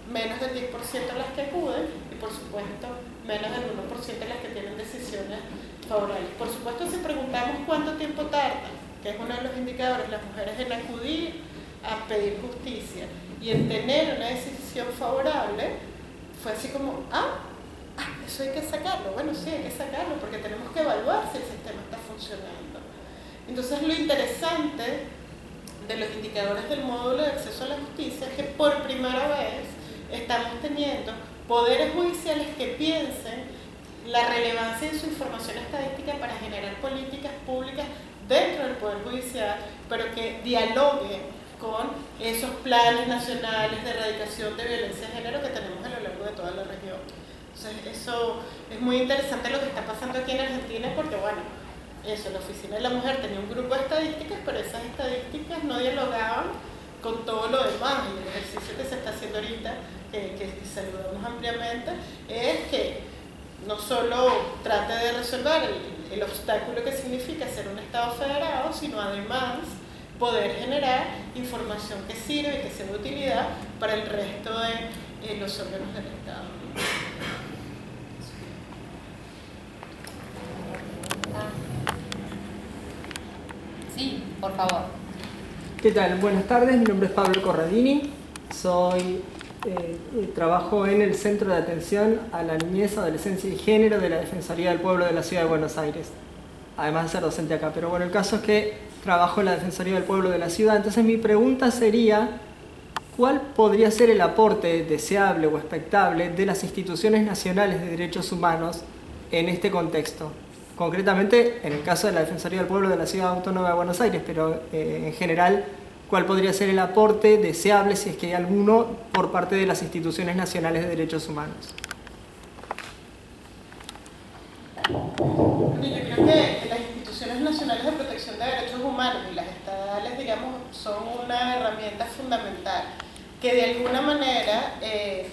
[SPEAKER 3] menos del 10% de las que acuden y por supuesto menos del 1% de las que tienen decisiones favorables. Por supuesto, si preguntamos cuánto tiempo tardan, que es uno de los indicadores, las mujeres en acudir a pedir justicia y en tener una decisión favorable, fue así como, eso hay que sacarlo. Bueno, sí, hay que sacarlo porque tenemos que evaluar si el sistema está funcionando. Entonces, lo interesante de los indicadores del módulo de acceso a la justicia es que por primera vez estamos teniendo poderes judiciales que piensen la relevancia de su información estadística para generar políticas públicas dentro del Poder Judicial, pero que dialoguen con esos planes nacionales de erradicación de violencia de género que tenemos a lo largo de toda la región. Entonces, eso es muy interesante lo que está pasando aquí en Argentina, porque bueno, la Oficina de la Mujer tenía un grupo de estadísticas, pero esas estadísticas no dialogaban con todo lo demás, y el ejercicio que se está haciendo ahorita, que saludamos ampliamente, es que no solo trate de resolver el obstáculo que significa ser un Estado federado, sino además poder generar información que sirve y que sea de utilidad para el resto de los órganos del Estado.
[SPEAKER 1] Sí, por favor.
[SPEAKER 5] ¿Qué tal? Buenas tardes, mi nombre es Pablo Corradini, trabajo en el Centro de Atención a la Niñez, Adolescencia y Género de la Defensoría del Pueblo de la Ciudad de Buenos Aires, además de ser docente acá. Pero bueno, el caso es que trabajo en la Defensoría del Pueblo de la Ciudad, entonces mi pregunta sería, ¿cuál podría ser el aporte deseable o expectable de las instituciones nacionales de derechos humanos en este contexto? Concretamente, en el caso de la Defensoría del Pueblo de la Ciudad Autónoma de Buenos Aires, pero en general, ¿cuál podría ser el aporte deseable, si es que hay alguno, por parte de las instituciones nacionales de derechos humanos?
[SPEAKER 3] Yo creo que las instituciones nacionales de protección de derechos humanos y las estatales, digamos, son una herramienta fundamental que de alguna manera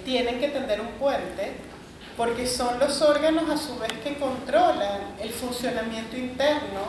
[SPEAKER 3] tienen que tender un puente, porque son los órganos a su vez que controlan el funcionamiento interno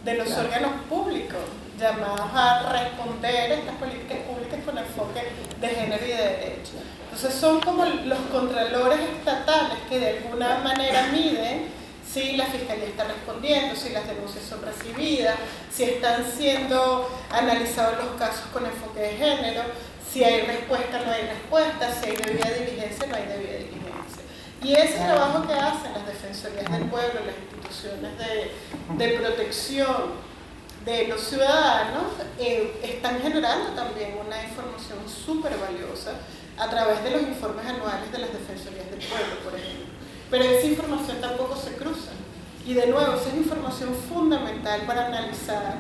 [SPEAKER 3] de los órganos públicos, llamados a responder a estas políticas públicas con enfoque de género y de derecho. Entonces son como los contralores estatales que de alguna manera miden si la Fiscalía está respondiendo, si las denuncias son recibidas, si están siendo analizados los casos con enfoque de género, si hay respuesta, no hay respuesta, si hay debida diligencia, no hay debida diligencia. Y ese trabajo que hacen las defensorías del pueblo, las instituciones de protección de los ciudadanos, están generando también una información súper valiosa a través de los informes anuales de las defensorías del pueblo, por ejemplo. Pero esa información tampoco se cruza. Y de nuevo, esa es información fundamental para analizar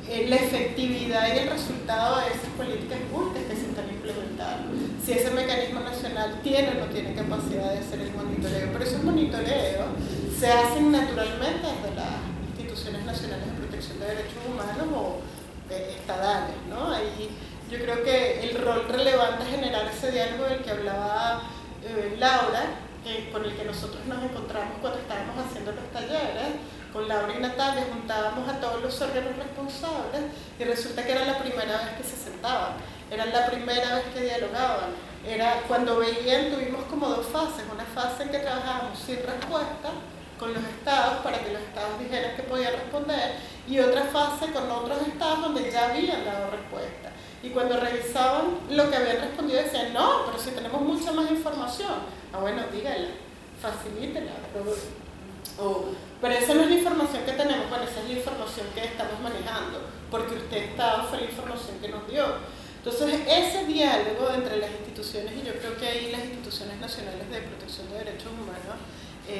[SPEAKER 3] la efectividad y el resultado de esas políticas públicas que se están implementando. Si ese mecanismo nacional tiene o no tiene capacidad de hacer el monitoreo. Pero esos monitoreos se hacen naturalmente desde las instituciones nacionales de protección de derechos humanos o estadales, ¿no? Ahí yo creo que el rol relevante es generar ese diálogo del que hablaba Laura, con el que nosotros nos encontramos cuando estábamos haciendo los talleres. Con Laura y Natalia juntábamos a todos los órganos responsables y resulta que era la primera vez que se sentaban, era la primera vez que dialogaban. Era cuando veían, tuvimos como dos fases, una fase en que trabajábamos sin respuesta con los estados para que los estados dijeran que podían responder, y otra fase con otros estados donde ya habían dado respuesta. Y cuando revisaban lo que habían respondido decían, no, pero si tenemos mucha más información. Ah, bueno, dígala, facilítela. Pero esa no es la información que tenemos, bueno, esa es la información que estamos manejando, porque usted fue la información que nos dio. Entonces, ese diálogo entre las instituciones, y yo creo que ahí las instituciones nacionales de protección de derechos humanos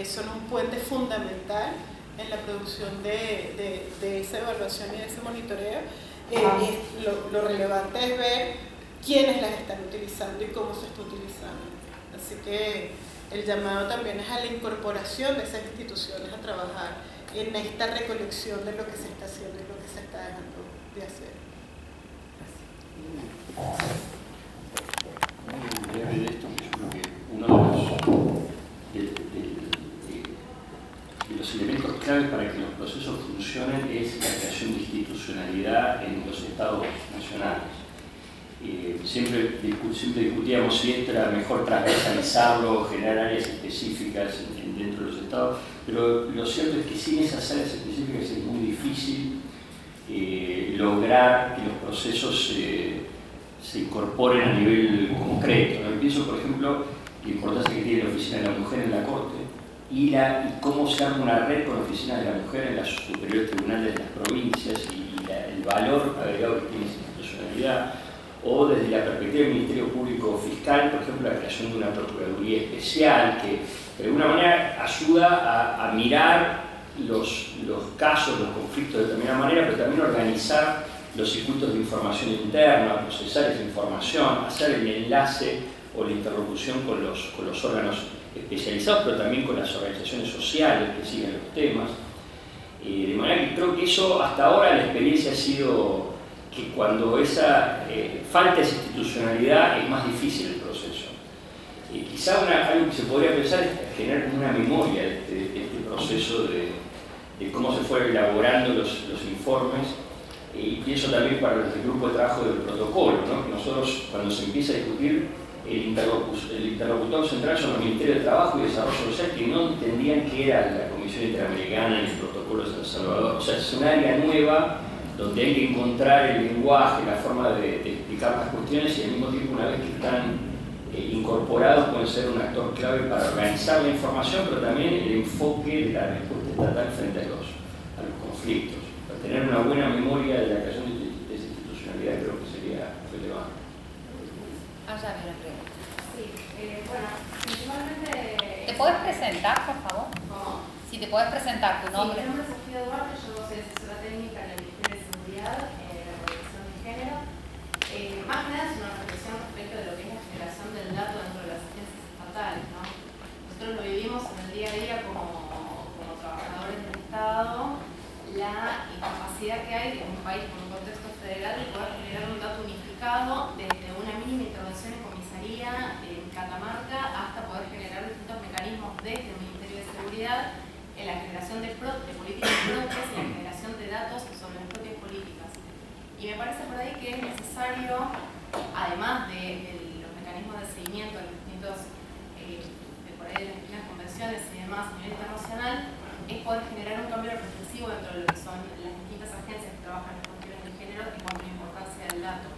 [SPEAKER 3] son un puente fundamental en la producción de esa evaluación y de ese monitoreo. Lo relevante es ver quiénes las están utilizando y cómo se está utilizando. Así que el llamado también es a la incorporación de esas instituciones a trabajar en esta recolección de lo que se está haciendo y lo que se está dejando de hacer.
[SPEAKER 2] Muy breve de esto, que yo creo que uno de los elementos claves para que los procesos funcionen es la creación de institucionalidad en los estados nacionales. Siempre discutíamos si esto era mejor transversalizarlo, generar áreas específicas dentro de los estados, pero lo cierto es que sin esas áreas específicas es muy difícil lograr que los procesos se incorporen a nivel concreto, ¿no? Pienso, por ejemplo, la importancia que tiene la Oficina de la Mujer en la Corte y cómo se arma una red con la Oficina de la Mujer en los superiores tribunales de las provincias y el valor agregado que tiene esa institucionalidad. O desde la perspectiva del Ministerio Público Fiscal, por ejemplo, la creación de una Procuraduría Especial que de alguna manera ayuda a mirar los casos, los conflictos de determinada manera, pero también organizar los circuitos de información interna, procesar esa información, hacer el enlace o la interlocución con los órganos especializados, pero también con las organizaciones sociales que siguen los temas. De manera que creo que eso, hasta ahora, la experiencia ha sido que cuando falta esa institucionalidad es más difícil el proceso. Quizá algo que se podría pensar es generar una memoria de este proceso de cómo se fueron elaborando los informes, y pienso también para el grupo de trabajo del protocolo, ¿no? Que nosotros, cuando se empieza a discutir, el interlocutor central son los Ministerios de Trabajo y Desarrollo Social, que no entendían qué era la Comisión Interamericana ni el Protocolo de San Salvador. O sea, es un área nueva donde hay que encontrar el lenguaje, la forma de explicar las cuestiones, y al mismo tiempo, una vez que están incorporados, pueden ser un actor clave para organizar la información, pero también el enfoque de la respuesta estatal frente a los conflictos. Para tener una buena memoria de la creación de esa institucionalidad creo que sería relevante.
[SPEAKER 1] ya viene pregunta.
[SPEAKER 6] Sí, bueno, principalmente...
[SPEAKER 1] ¿Te podés presentar, por favor?
[SPEAKER 6] ¿Cómo?
[SPEAKER 1] Si te podés presentar tu nombre.
[SPEAKER 6] Sí, mi nombre es Sofía Duarte, yo soy asesora técnica en el Ministerio de Seguridad, de Protección de Género. Más que nada es una reflexión respecto de lo que es la generación del dato dentro de las agencias estatales, ¿no? Nosotros lo vivimos en el día a día como trabajadores del Estado, la incapacidad que hay de un país con un contexto federal de poder generar un dato unificado desde una mínima intervención en comisaría en Catamarca hasta poder generar distintos mecanismos desde el Ministerio de Seguridad en la generación de políticas propias y la generación de datos sobre las propias políticas. Y me parece por ahí que es necesario, además de los mecanismos de seguimiento de los distintos, por ahí de las distintas convenciones y demás a nivel internacional, es poder generar un cambio reflexivo dentro de lo que son las distintas agencias que trabajan en cuestiones de género en cuanto a la importancia del dato.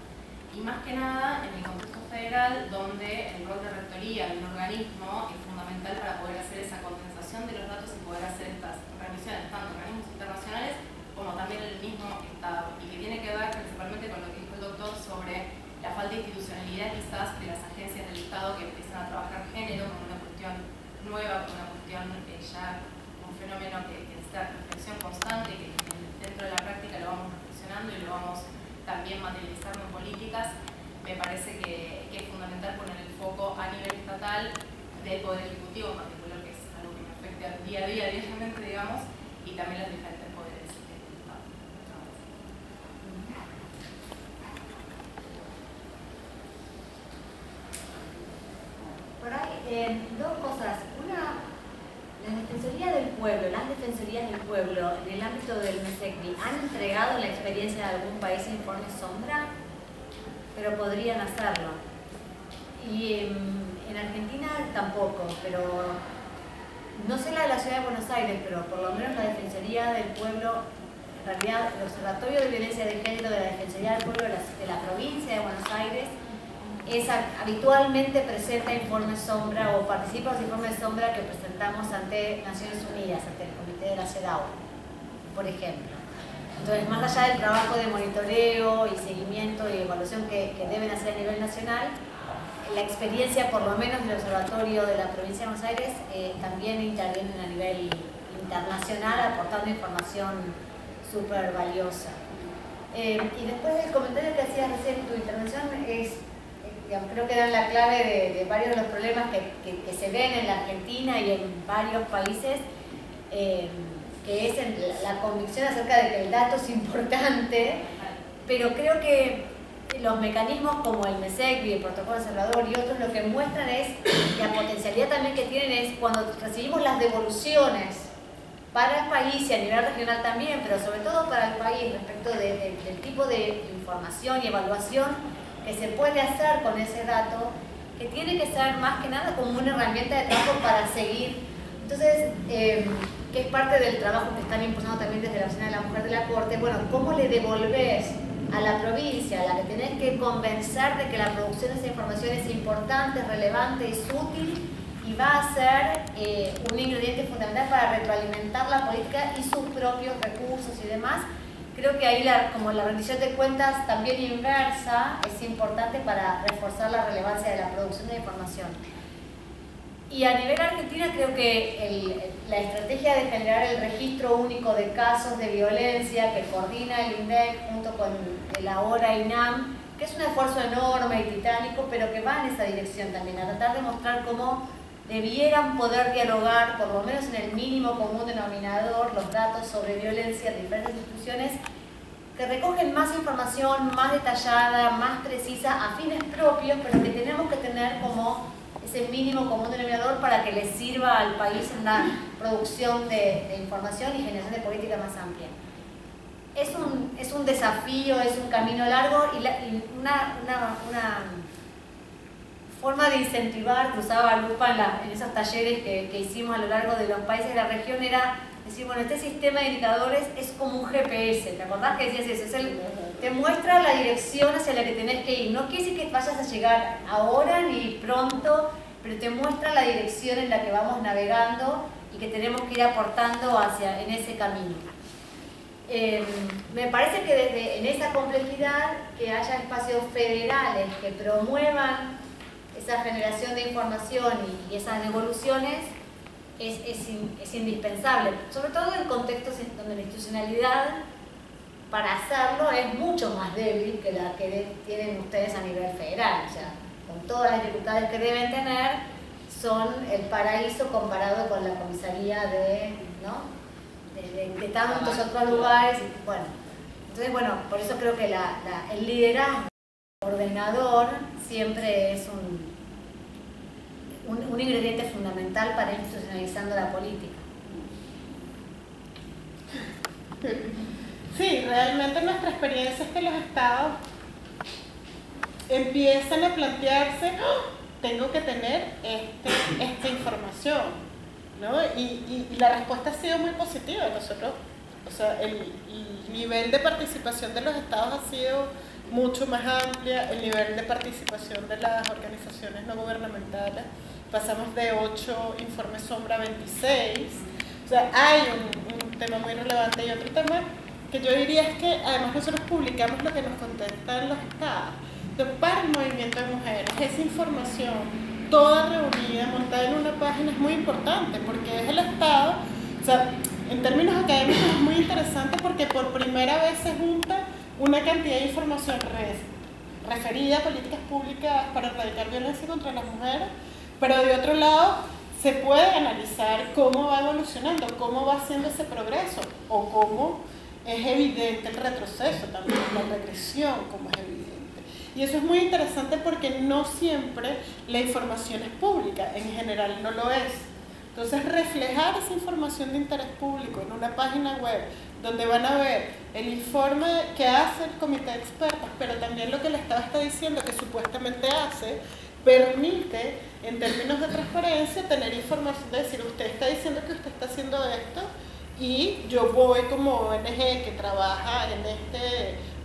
[SPEAKER 6] Y más que nada en el contexto federal, donde el rol de rectoría de un organismo es fundamental para poder hacer esa condensación de los datos y poder hacer estas revisiones tanto en organismos internacionales como también en el mismo Estado. Y que tiene que ver principalmente con lo que dijo el doctor sobre la falta de institucionalidad quizás de las agencias del Estado que empiezan a trabajar género como una cuestión nueva, como una cuestión ya un fenómeno que necesita reflexión constante, que dentro de la práctica lo vamos reflexionando y lo vamos también materializando en políticas. Me parece que es fundamental poner el foco a nivel estatal del Poder Ejecutivo en particular, que es algo que me afecta día a día, diariamente, digamos, y también los diferentes poderes del Estado.
[SPEAKER 7] Por ahí, dos cosas. Una, las defensorías del pueblo, en el ámbito del MESECBI, ¿han entregado la experiencia de algún país en informe sombra? Pero podrían hacerlo. Y en Argentina tampoco, pero no sé la de la Ciudad de Buenos Aires, pero por lo menos la Defensoría del Pueblo, en realidad el Observatorio de Violencia de Género de la Defensoría del Pueblo de la provincia de Buenos Aires habitualmente presenta informes sombra o participa en los informes sombra que presentamos ante Naciones Unidas, ante el Comité de la CEDAW, por ejemplo. Entonces, más allá del trabajo de monitoreo y seguimiento y evaluación que deben hacer a nivel nacional, la experiencia, por lo menos del Observatorio de la Provincia de Buenos Aires, también intervienen a nivel internacional, aportando información súper valiosa. Y después del comentario que hacías recién en tu intervención, creo que dan la clave de varios de los problemas que se ven en la Argentina y en varios países, que es la convicción acerca de que el dato es importante, pero creo que los mecanismos como el MESECBI, el Protocolo Observador y otros lo que muestran es la potencialidad también que tienen es cuando recibimos las devoluciones para el país y a nivel regional también, pero sobre todo para el país respecto del tipo de información y evaluación que se puede hacer con ese dato, que tiene que ser más que nada como una herramienta de trabajo para seguir. Entonces, que es parte del trabajo que están impulsando también desde la Oficina de la Mujer de la Corte, bueno, ¿cómo le devolvés a la provincia, a la que tenés que convencer de que la producción de esa información es importante, relevante, es útil y va a ser un ingrediente fundamental para retroalimentar la política y sus propios recursos y demás? Creo que ahí como la rendición de cuentas también inversa es importante para reforzar la relevancia de la producción de información. Y a nivel argentina creo que la estrategia de generar el registro único de casos de violencia que coordina el INDEC junto con el ahora INAM, que es un esfuerzo enorme y titánico, pero que va en esa dirección también, a tratar de mostrar cómo debieran poder dialogar, por lo menos en el mínimo común denominador, los datos sobre violencia de diferentes instituciones que recogen más información, más detallada, más precisa, a fines propios, pero que tenemos que tener como ese mínimo común denominador para que les sirva al país en la producción de información y generación de política más amplia. Es un desafío, es un camino largo y una forma de incentivar, que usaba Lupa en esos talleres que hicimos a lo largo de los países de la región, era decir, bueno, este sistema de indicadores es como un GPS, ¿te acordás que decías eso? Te muestra la dirección hacia la que tenés que ir, no quiere decir que vayas a llegar ahora ni pronto, pero te muestra la dirección en la que vamos navegando y que tenemos que ir aportando en ese camino. Me parece que en esa complejidad, que haya espacios federales que promuevan esa generación de información y esas devoluciones es indispensable, sobre todo en contextos donde la institucionalidad para hacerlo es mucho más débil que la que tienen ustedes a nivel federal. O sea, con todas las dificultades que deben tener, son el paraíso comparado con la comisaría de tantos otros lugares. Bueno, entonces, bueno, por eso creo que el liderazgo ordenador siempre es un ingrediente fundamental para ir institucionalizando la política.
[SPEAKER 3] Sí, realmente nuestra experiencia es que los estados empiezan a plantearse, ¡oh!, tengo que tener esta información, ¿no? Y la respuesta ha sido muy positiva. Nosotros, o sea, el nivel de participación de los estados ha sido mucho más amplia, el nivel de participación de las organizaciones no gubernamentales, pasamos de 8 informes sombra a 26, o sea, hay un tema muy relevante. Y otro tema que yo diría es que además nosotros publicamos lo que nos contestan los estados. Entonces, para el movimiento de mujeres, esa información toda reunida, montada en una página es muy importante, porque es el estado, o sea, en términos académicos es muy interesante porque por primera vez se junta una cantidad de información referida a políticas públicas para erradicar violencia contra las mujeres, pero de otro lado se puede analizar cómo va evolucionando, cómo va haciendo ese progreso, o cómo es evidente el retroceso también, la regresión, cómo es evidente. Y eso es muy interesante porque no siempre la información es pública, en general no lo es. Entonces, reflejar esa información de interés público en una página web donde van a ver el informe que hace el comité de expertos, pero también lo que el Estado está diciendo que supuestamente hace, permite, en términos de transparencia, tener información de decir, usted está diciendo que usted está haciendo esto, y yo voy como ONG que trabaja en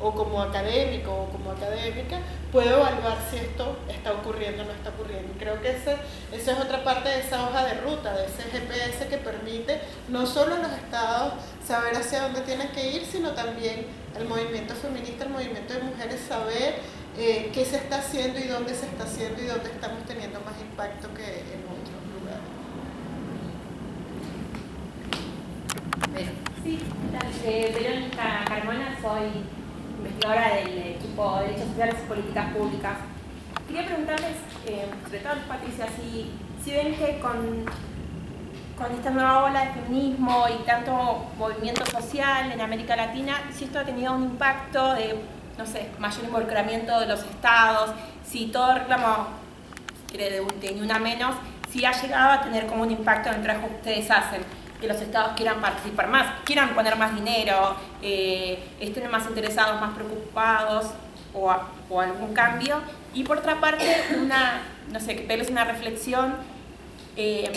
[SPEAKER 3] o como académico o como académica, puedo evaluar si esto está ocurriendo o no está ocurriendo. Y creo que esa es otra parte de esa hoja de ruta, de ese GPS que permite no solo a los estados saber hacia dónde tienen que ir, sino también al movimiento feminista, al movimiento de mujeres, saber qué se está haciendo y dónde se está haciendo y dónde estamos teniendo más impacto que en otros lugares.
[SPEAKER 8] Sí, Verónica Carmona, soy investigadora del equipo de Derechos Sociales y Políticas Públicas. Quería preguntarles, sobre todo Patricia, si ven que con esta nueva ola de feminismo y tanto movimiento social en América Latina, si esto ha tenido un impacto de, no sé, mayor involucramiento de los estados, si todo reclamo de ni una menos, si ha llegado a tener como un impacto en el trabajo que ustedes hacen, que los estados quieran participar más, quieran poner más dinero, estén más interesados, más preocupados o algún cambio. Y por otra parte, no sé, que peles una reflexión en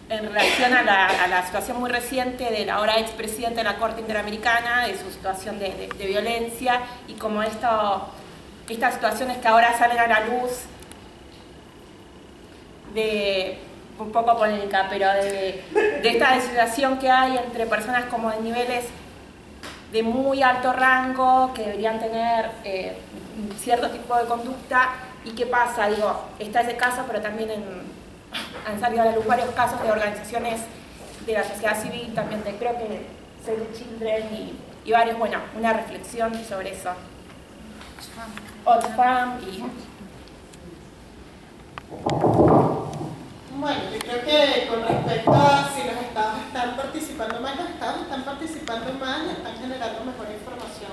[SPEAKER 8] relación a la situación muy reciente de la ahora expresidenta de la Corte Interamericana, de su situación de violencia y como estas situaciones que ahora salen a la luz de un poco polémica, pero de esta desigualdad que hay entre personas como de niveles de muy alto rango que deberían tener cierto tipo de conducta. ¿Y qué pasa? Digo, está ese caso, pero también han salido a la luz varios casos de organizaciones de la sociedad civil, también creo que Save the Children y varios, bueno, una reflexión sobre eso. Oxfam y...
[SPEAKER 3] Bueno, yo creo que con respecto a si los estados están participando más, los estados están participando más y están generando mejor información,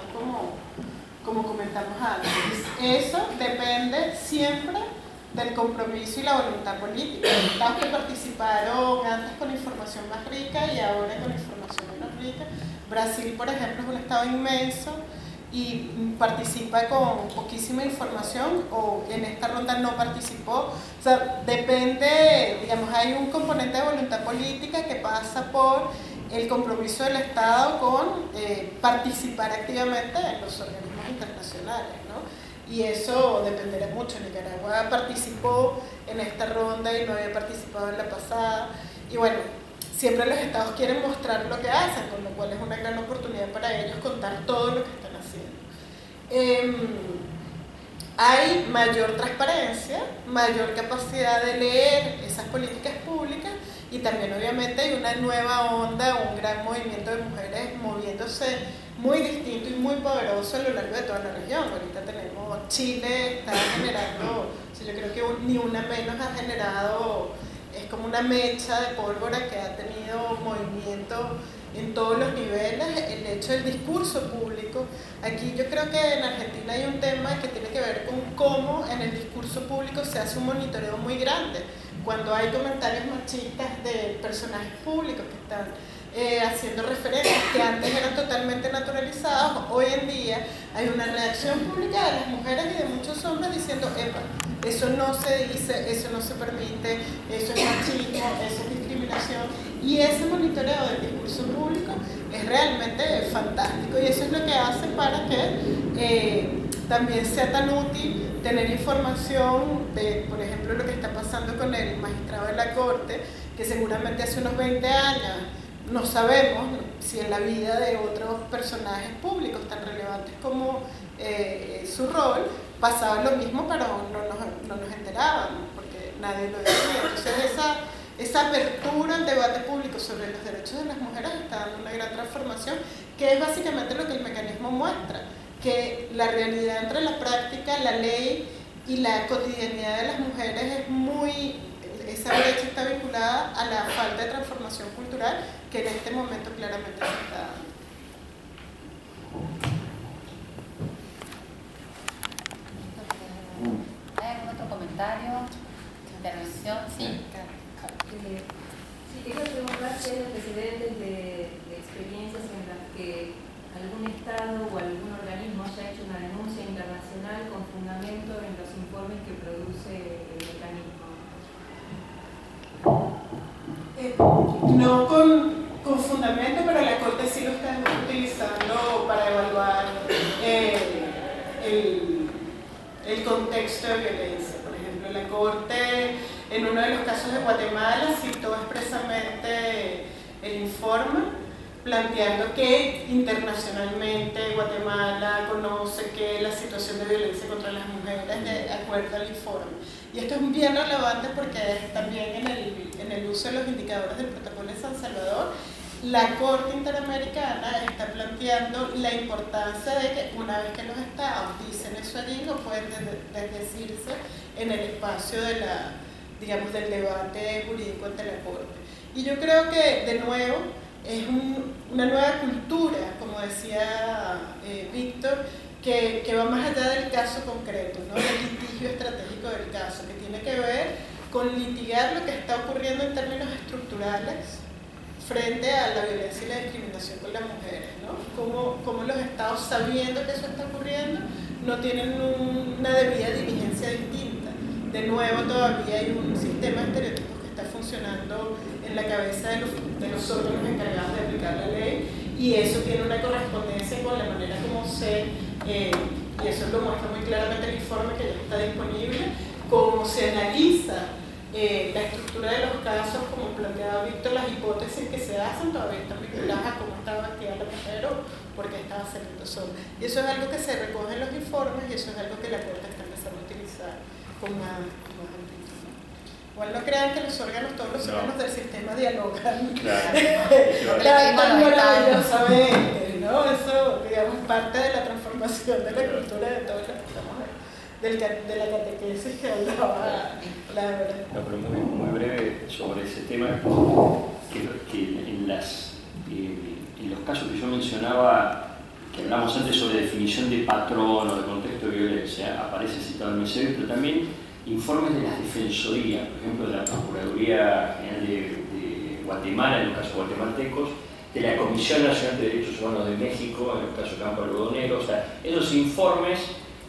[SPEAKER 3] como comentamos antes. Eso depende siempre del compromiso y la voluntad política. Los estados que participaron antes con información más rica y ahora con información menos rica. Brasil, por ejemplo, es un estado inmenso y participa con poquísima información, o en esta ronda no participó. O sea, depende, digamos, hay un componente de voluntad política que pasa por el compromiso del Estado con participar activamente en los organismos internacionales, ¿no? Y eso dependerá mucho. Nicaragua participó en esta ronda y no había participado en la pasada. Y bueno, siempre los estados quieren mostrar lo que hacen, con lo cual es una gran oportunidad para ellos contar todo lo que están haciendo. hay mayor transparencia, mayor capacidad de leer esas políticas públicas y también obviamente hay una nueva onda, un gran movimiento de mujeres moviéndose muy distinto y muy poderoso a lo largo de toda la región. Ahorita tenemos Chile, está generando, yo creo que ni una menos ha generado, es como una mecha de pólvora que ha tenido movimiento en todos los niveles, el hecho del discurso público. Aquí yo creo que en Argentina hay un tema que tiene que ver con cómo en el discurso público se hace un monitoreo muy grande. Cuando hay comentarios machistas de personajes públicos que están haciendo referencias que antes eran totalmente naturalizados, hoy en día hay una reacción pública de las mujeres y de muchos hombres diciendo, epa, eso no se dice, eso no se permite, eso es machismo, eso es discriminación. Y ese monitoreo del discurso público es realmente fantástico y eso es lo que hace para que también sea tan útil tener información de, por ejemplo, lo que está pasando con el magistrado de la Corte, que seguramente hace unos 20 años no sabemos si en la vida de otros personajes públicos tan relevantes como su rol pasaba lo mismo, pero no nos enterábamos porque nadie lo decía. Entonces esa apertura al debate público sobre los derechos de las mujeres está dando una gran transformación, que es básicamente lo que el mecanismo muestra, que la realidad entre la práctica, la ley y la cotidianidad de las mujeres es muy... Esa brecha está vinculada a la falta de transformación cultural que en este momento claramente se está dando.
[SPEAKER 1] ¿Hay algún otro comentario? ¿Intervención? Sí.
[SPEAKER 9] Sí, quería preguntar si hay antecedentes de experiencias en las que algún Estado o algún organismo haya hecho una denuncia internacional con fundamento en los informes que produce el mecanismo.
[SPEAKER 3] No con fundamento, pero la Corte sí lo está utilizando para evaluar el contexto de violencia. Por ejemplo, la Corte en uno de los casos de Guatemala citó expresamente el informe planteando que internacionalmente Guatemala conoce que la situación de violencia contra las mujeres de acuerdo al informe. Y esto es bien relevante porque también en el uso de los indicadores del protocolo de San Salvador, la Corte Interamericana está planteando la importancia de que una vez que los estados dicen eso allí, no pueden desdecirse en el espacio de del debate jurídico ante la Corte. Y yo creo que, de nuevo, es una nueva cultura, como decía Víctor, que va más allá del caso concreto, ¿no? Del litigio estratégico del caso, que tiene que ver con litigar lo que está ocurriendo en términos estructurales frente a la violencia y la discriminación con las mujeres, ¿no? Cómo los estados, sabiendo que eso está ocurriendo, no tienen una debida diligencia distinta. De nuevo, todavía hay un sistema de estereotipos que está funcionando en la cabeza de los órganos encargados de aplicar la ley, y eso tiene una correspondencia con la manera como y eso lo muestra muy claramente el informe que ya está disponible, cómo se analiza la estructura de los casos, como planteaba Víctor, las hipótesis que se hacen todavía están vinculadas a cómo estaba vestida la mujer o por qué estaba saliendo sola. Y eso es algo que se recoge en los informes y eso es algo que la Corte está empezando a utilizar con más amplitud. Igual no crean que todos los órganos del sistema dialogan tan maravillosamente, ¿no? Eso, digamos, parte de la transformación de la cultura de todos los que estamos de la catequesis que hablaba la verdad.
[SPEAKER 2] No, pero muy breve sobre ese tema, que en los casos que yo mencionaba, que hablamos antes sobre definición de patrón o de contexto de violencia, aparece citado en el MCB, pero también informes de las defensorías, por ejemplo, de la Procuraduría General de Guatemala, en los casos guatemaltecos, de la Comisión Nacional de Derechos Humanos de México, en el caso Campo Algodonero. O sea, esos informes,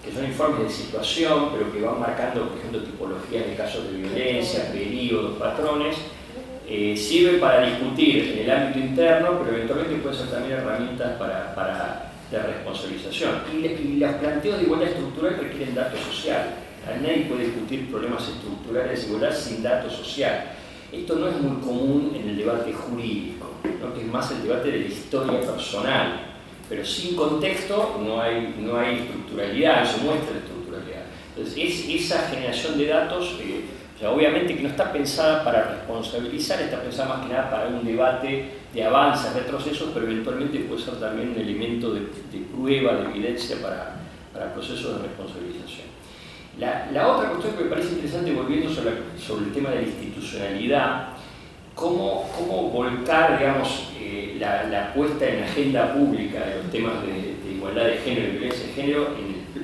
[SPEAKER 2] que son informes de situación, pero que van marcando, por ejemplo, tipologías de casos de violencia, periodos, patrones, sirven para discutir en el ámbito interno, pero eventualmente pueden ser también herramientas de responsabilización. Y los planteos de igualdad estructural requieren datos sociales. Nadie puede discutir problemas estructurales de igualdad sin datos social. Esto no es muy común en el debate jurídico, ¿no? Que es más el debate de la historia personal. Pero sin contexto no hay estructuralidad, no se muestra la estructuralidad. Entonces, esa generación de datos, o sea, obviamente que no está pensada para responsabilizar, está pensada más que nada para un debate de avances, retrocesos, pero eventualmente puede ser también un elemento de prueba, de evidencia para procesos de responsabilización. La otra cuestión que me parece interesante, volviendo sobre el tema de la institucionalidad, cómo volcar, digamos, la puesta en agenda pública de los temas de igualdad de género y violencia de género,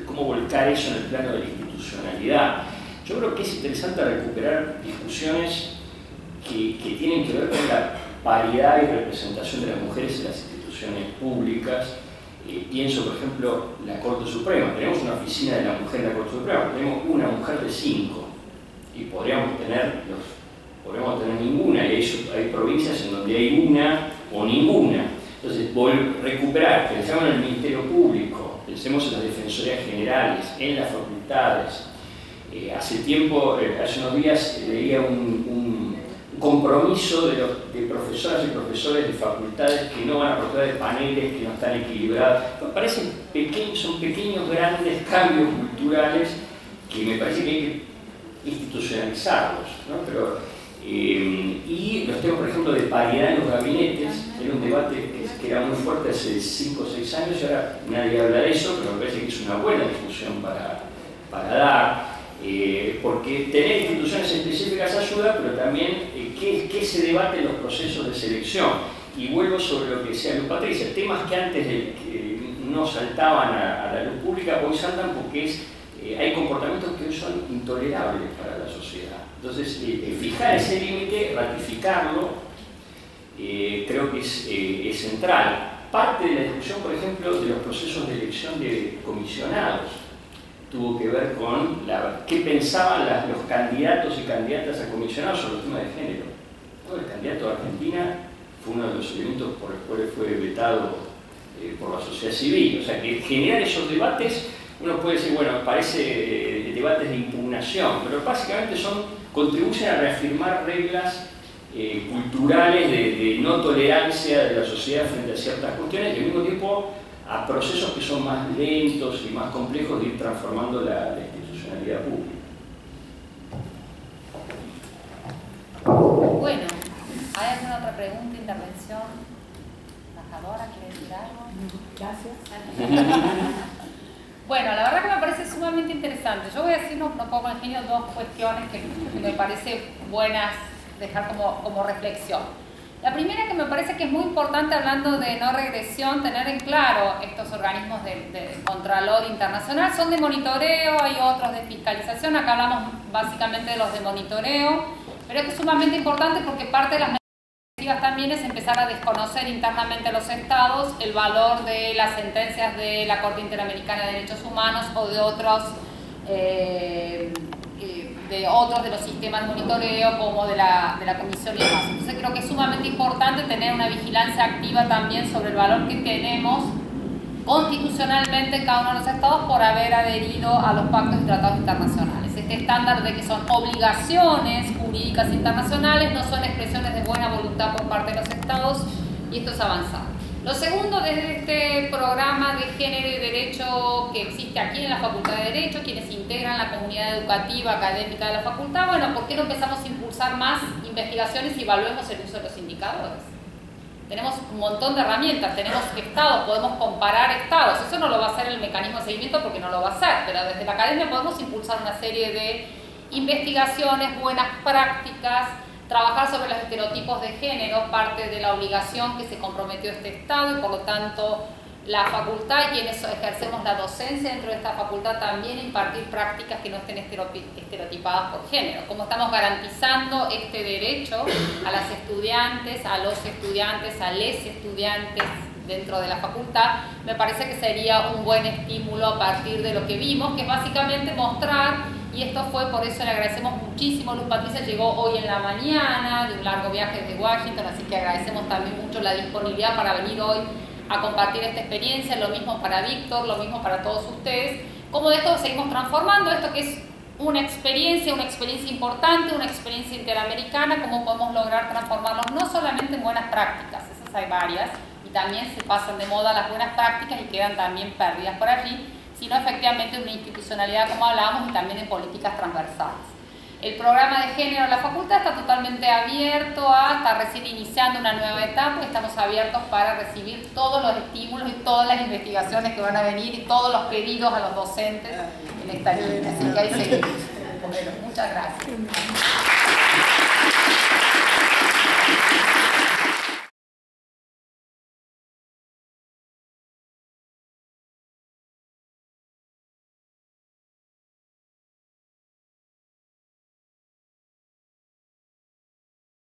[SPEAKER 2] cómo volcar eso en el plano de la institucionalidad. Yo creo que es interesante recuperar discusiones que tienen que ver con la paridad y representación de las mujeres en las instituciones públicas. Pienso, por ejemplo, la Corte Suprema. Tenemos una oficina de la mujer en la Corte Suprema, tenemos una mujer de 5 y podríamos tener ninguna, y hay provincias en donde hay una o ninguna. Entonces, recuperar, pensamos en el Ministerio Público, pensemos en las Defensorías Generales, en las facultades. Hace unos días leía un compromiso de profesoras y profesores de facultades que no van a participar de paneles que no están equilibrados. Me parecen son pequeños, grandes cambios culturales que me parece que hay que institucionalizarlos, ¿no? Y los temas, por ejemplo, de paridad en los gabinetes, era un debate que era muy fuerte hace 5 o 6 años y ahora nadie habla de eso, pero me parece que es una buena discusión para dar. Porque tener instituciones específicas ayuda, pero también ¿qué se debate en los procesos de selección? Y vuelvo sobre lo que decía Luz Patricia, temas que antes no saltaban a la luz pública, hoy saltan porque hay comportamientos que hoy son intolerables para la sociedad. Entonces, fijar ese límite, ratificarlo, creo que es central. Parte de la discusión, por ejemplo, de los procesos de elección de comisionados tuvo que ver con qué pensaban los candidatos y candidatas a comisionados sobre los temas de género. El candidato de Argentina fue uno de los elementos por los cuales fue vetado por la sociedad civil. O sea, que generar esos debates, uno puede decir, bueno, parece debates de impugnación, pero básicamente contribuyen a reafirmar reglas culturales de no tolerancia de la sociedad frente a ciertas cuestiones y al mismo tiempo a procesos que son más lentos y más complejos de ir transformando la institucionalidad pública.
[SPEAKER 1] Bueno, ¿hay alguna otra pregunta, intervención? ¿Embajadora quiere decir algo?
[SPEAKER 8] Gracias.
[SPEAKER 1] Bueno, la verdad que me parece sumamente interesante. Yo voy a decir un poco ingenio 2 cuestiones que me parece buenas dejar como reflexión. La primera, que me parece que es muy importante, hablando de no regresión, tener en claro estos organismos de Contralor Internacional, son de monitoreo, hay otros de fiscalización, acá hablamos básicamente de los de monitoreo, pero esto es sumamente importante porque parte de las medidas también es empezar a desconocer internamente a los estados el valor de las sentencias de la Corte Interamericana de Derechos Humanos o de otros de los sistemas de monitoreo como de la Comisión y demás. Entonces creo que es sumamente importante tener una vigilancia activa también sobre el valor que tenemos constitucionalmente en cada uno de los estados por haber adherido a los pactos y tratados internacionales. Este estándar de que son obligaciones jurídicas internacionales, no son expresiones de buena voluntad por parte de los estados, y esto es avanzar. Lo segundo, desde este programa de género y derecho que existe aquí en la Facultad de Derecho, quienes integran la comunidad educativa, académica de la facultad, bueno, ¿por qué no empezamos a impulsar más investigaciones y evaluemos el uso de los indicadores? Tenemos un montón de herramientas, tenemos estados, podemos comparar estados. Eso no lo va a hacer el mecanismo de seguimiento porque no lo va a hacer, pero desde la academia podemos impulsar una serie de investigaciones, buenas prácticas, trabajar sobre los estereotipos de género, parte de la obligación que se comprometió este Estado, y por lo tanto la facultad y quienes ejercemos la docencia dentro de esta facultad también impartir prácticas que no estén estereotipadas por género. Cómo estamos garantizando este derecho a las estudiantes, a los estudiantes, a les estudiantes dentro de la facultad, me parece que sería un buen estímulo a partir de lo que vimos, que es básicamente mostrar, y esto fue, por eso le agradecemos muchísimo, Luz Patricia llegó hoy en la mañana de un largo viaje desde Washington, así que agradecemos también mucho la disponibilidad para venir hoy a compartir esta experiencia, lo mismo para Víctor, lo mismo para todos ustedes, cómo de esto seguimos transformando, esto que es una experiencia importante, una experiencia interamericana, cómo podemos lograr transformarlos no solamente en buenas prácticas, esas hay varias, y también se pasan de moda las buenas prácticas y quedan también perdidas por allí, sino efectivamente una institucionalidad, como hablábamos, y también en políticas transversales. El programa de género de la facultad está totalmente abierto está recién iniciando una nueva etapa, y estamos abiertos para recibir todos los estímulos y todas las investigaciones que van a venir y todos los pedidos a los docentes en esta línea. Así que ahí seguimos. Bueno, muchas gracias.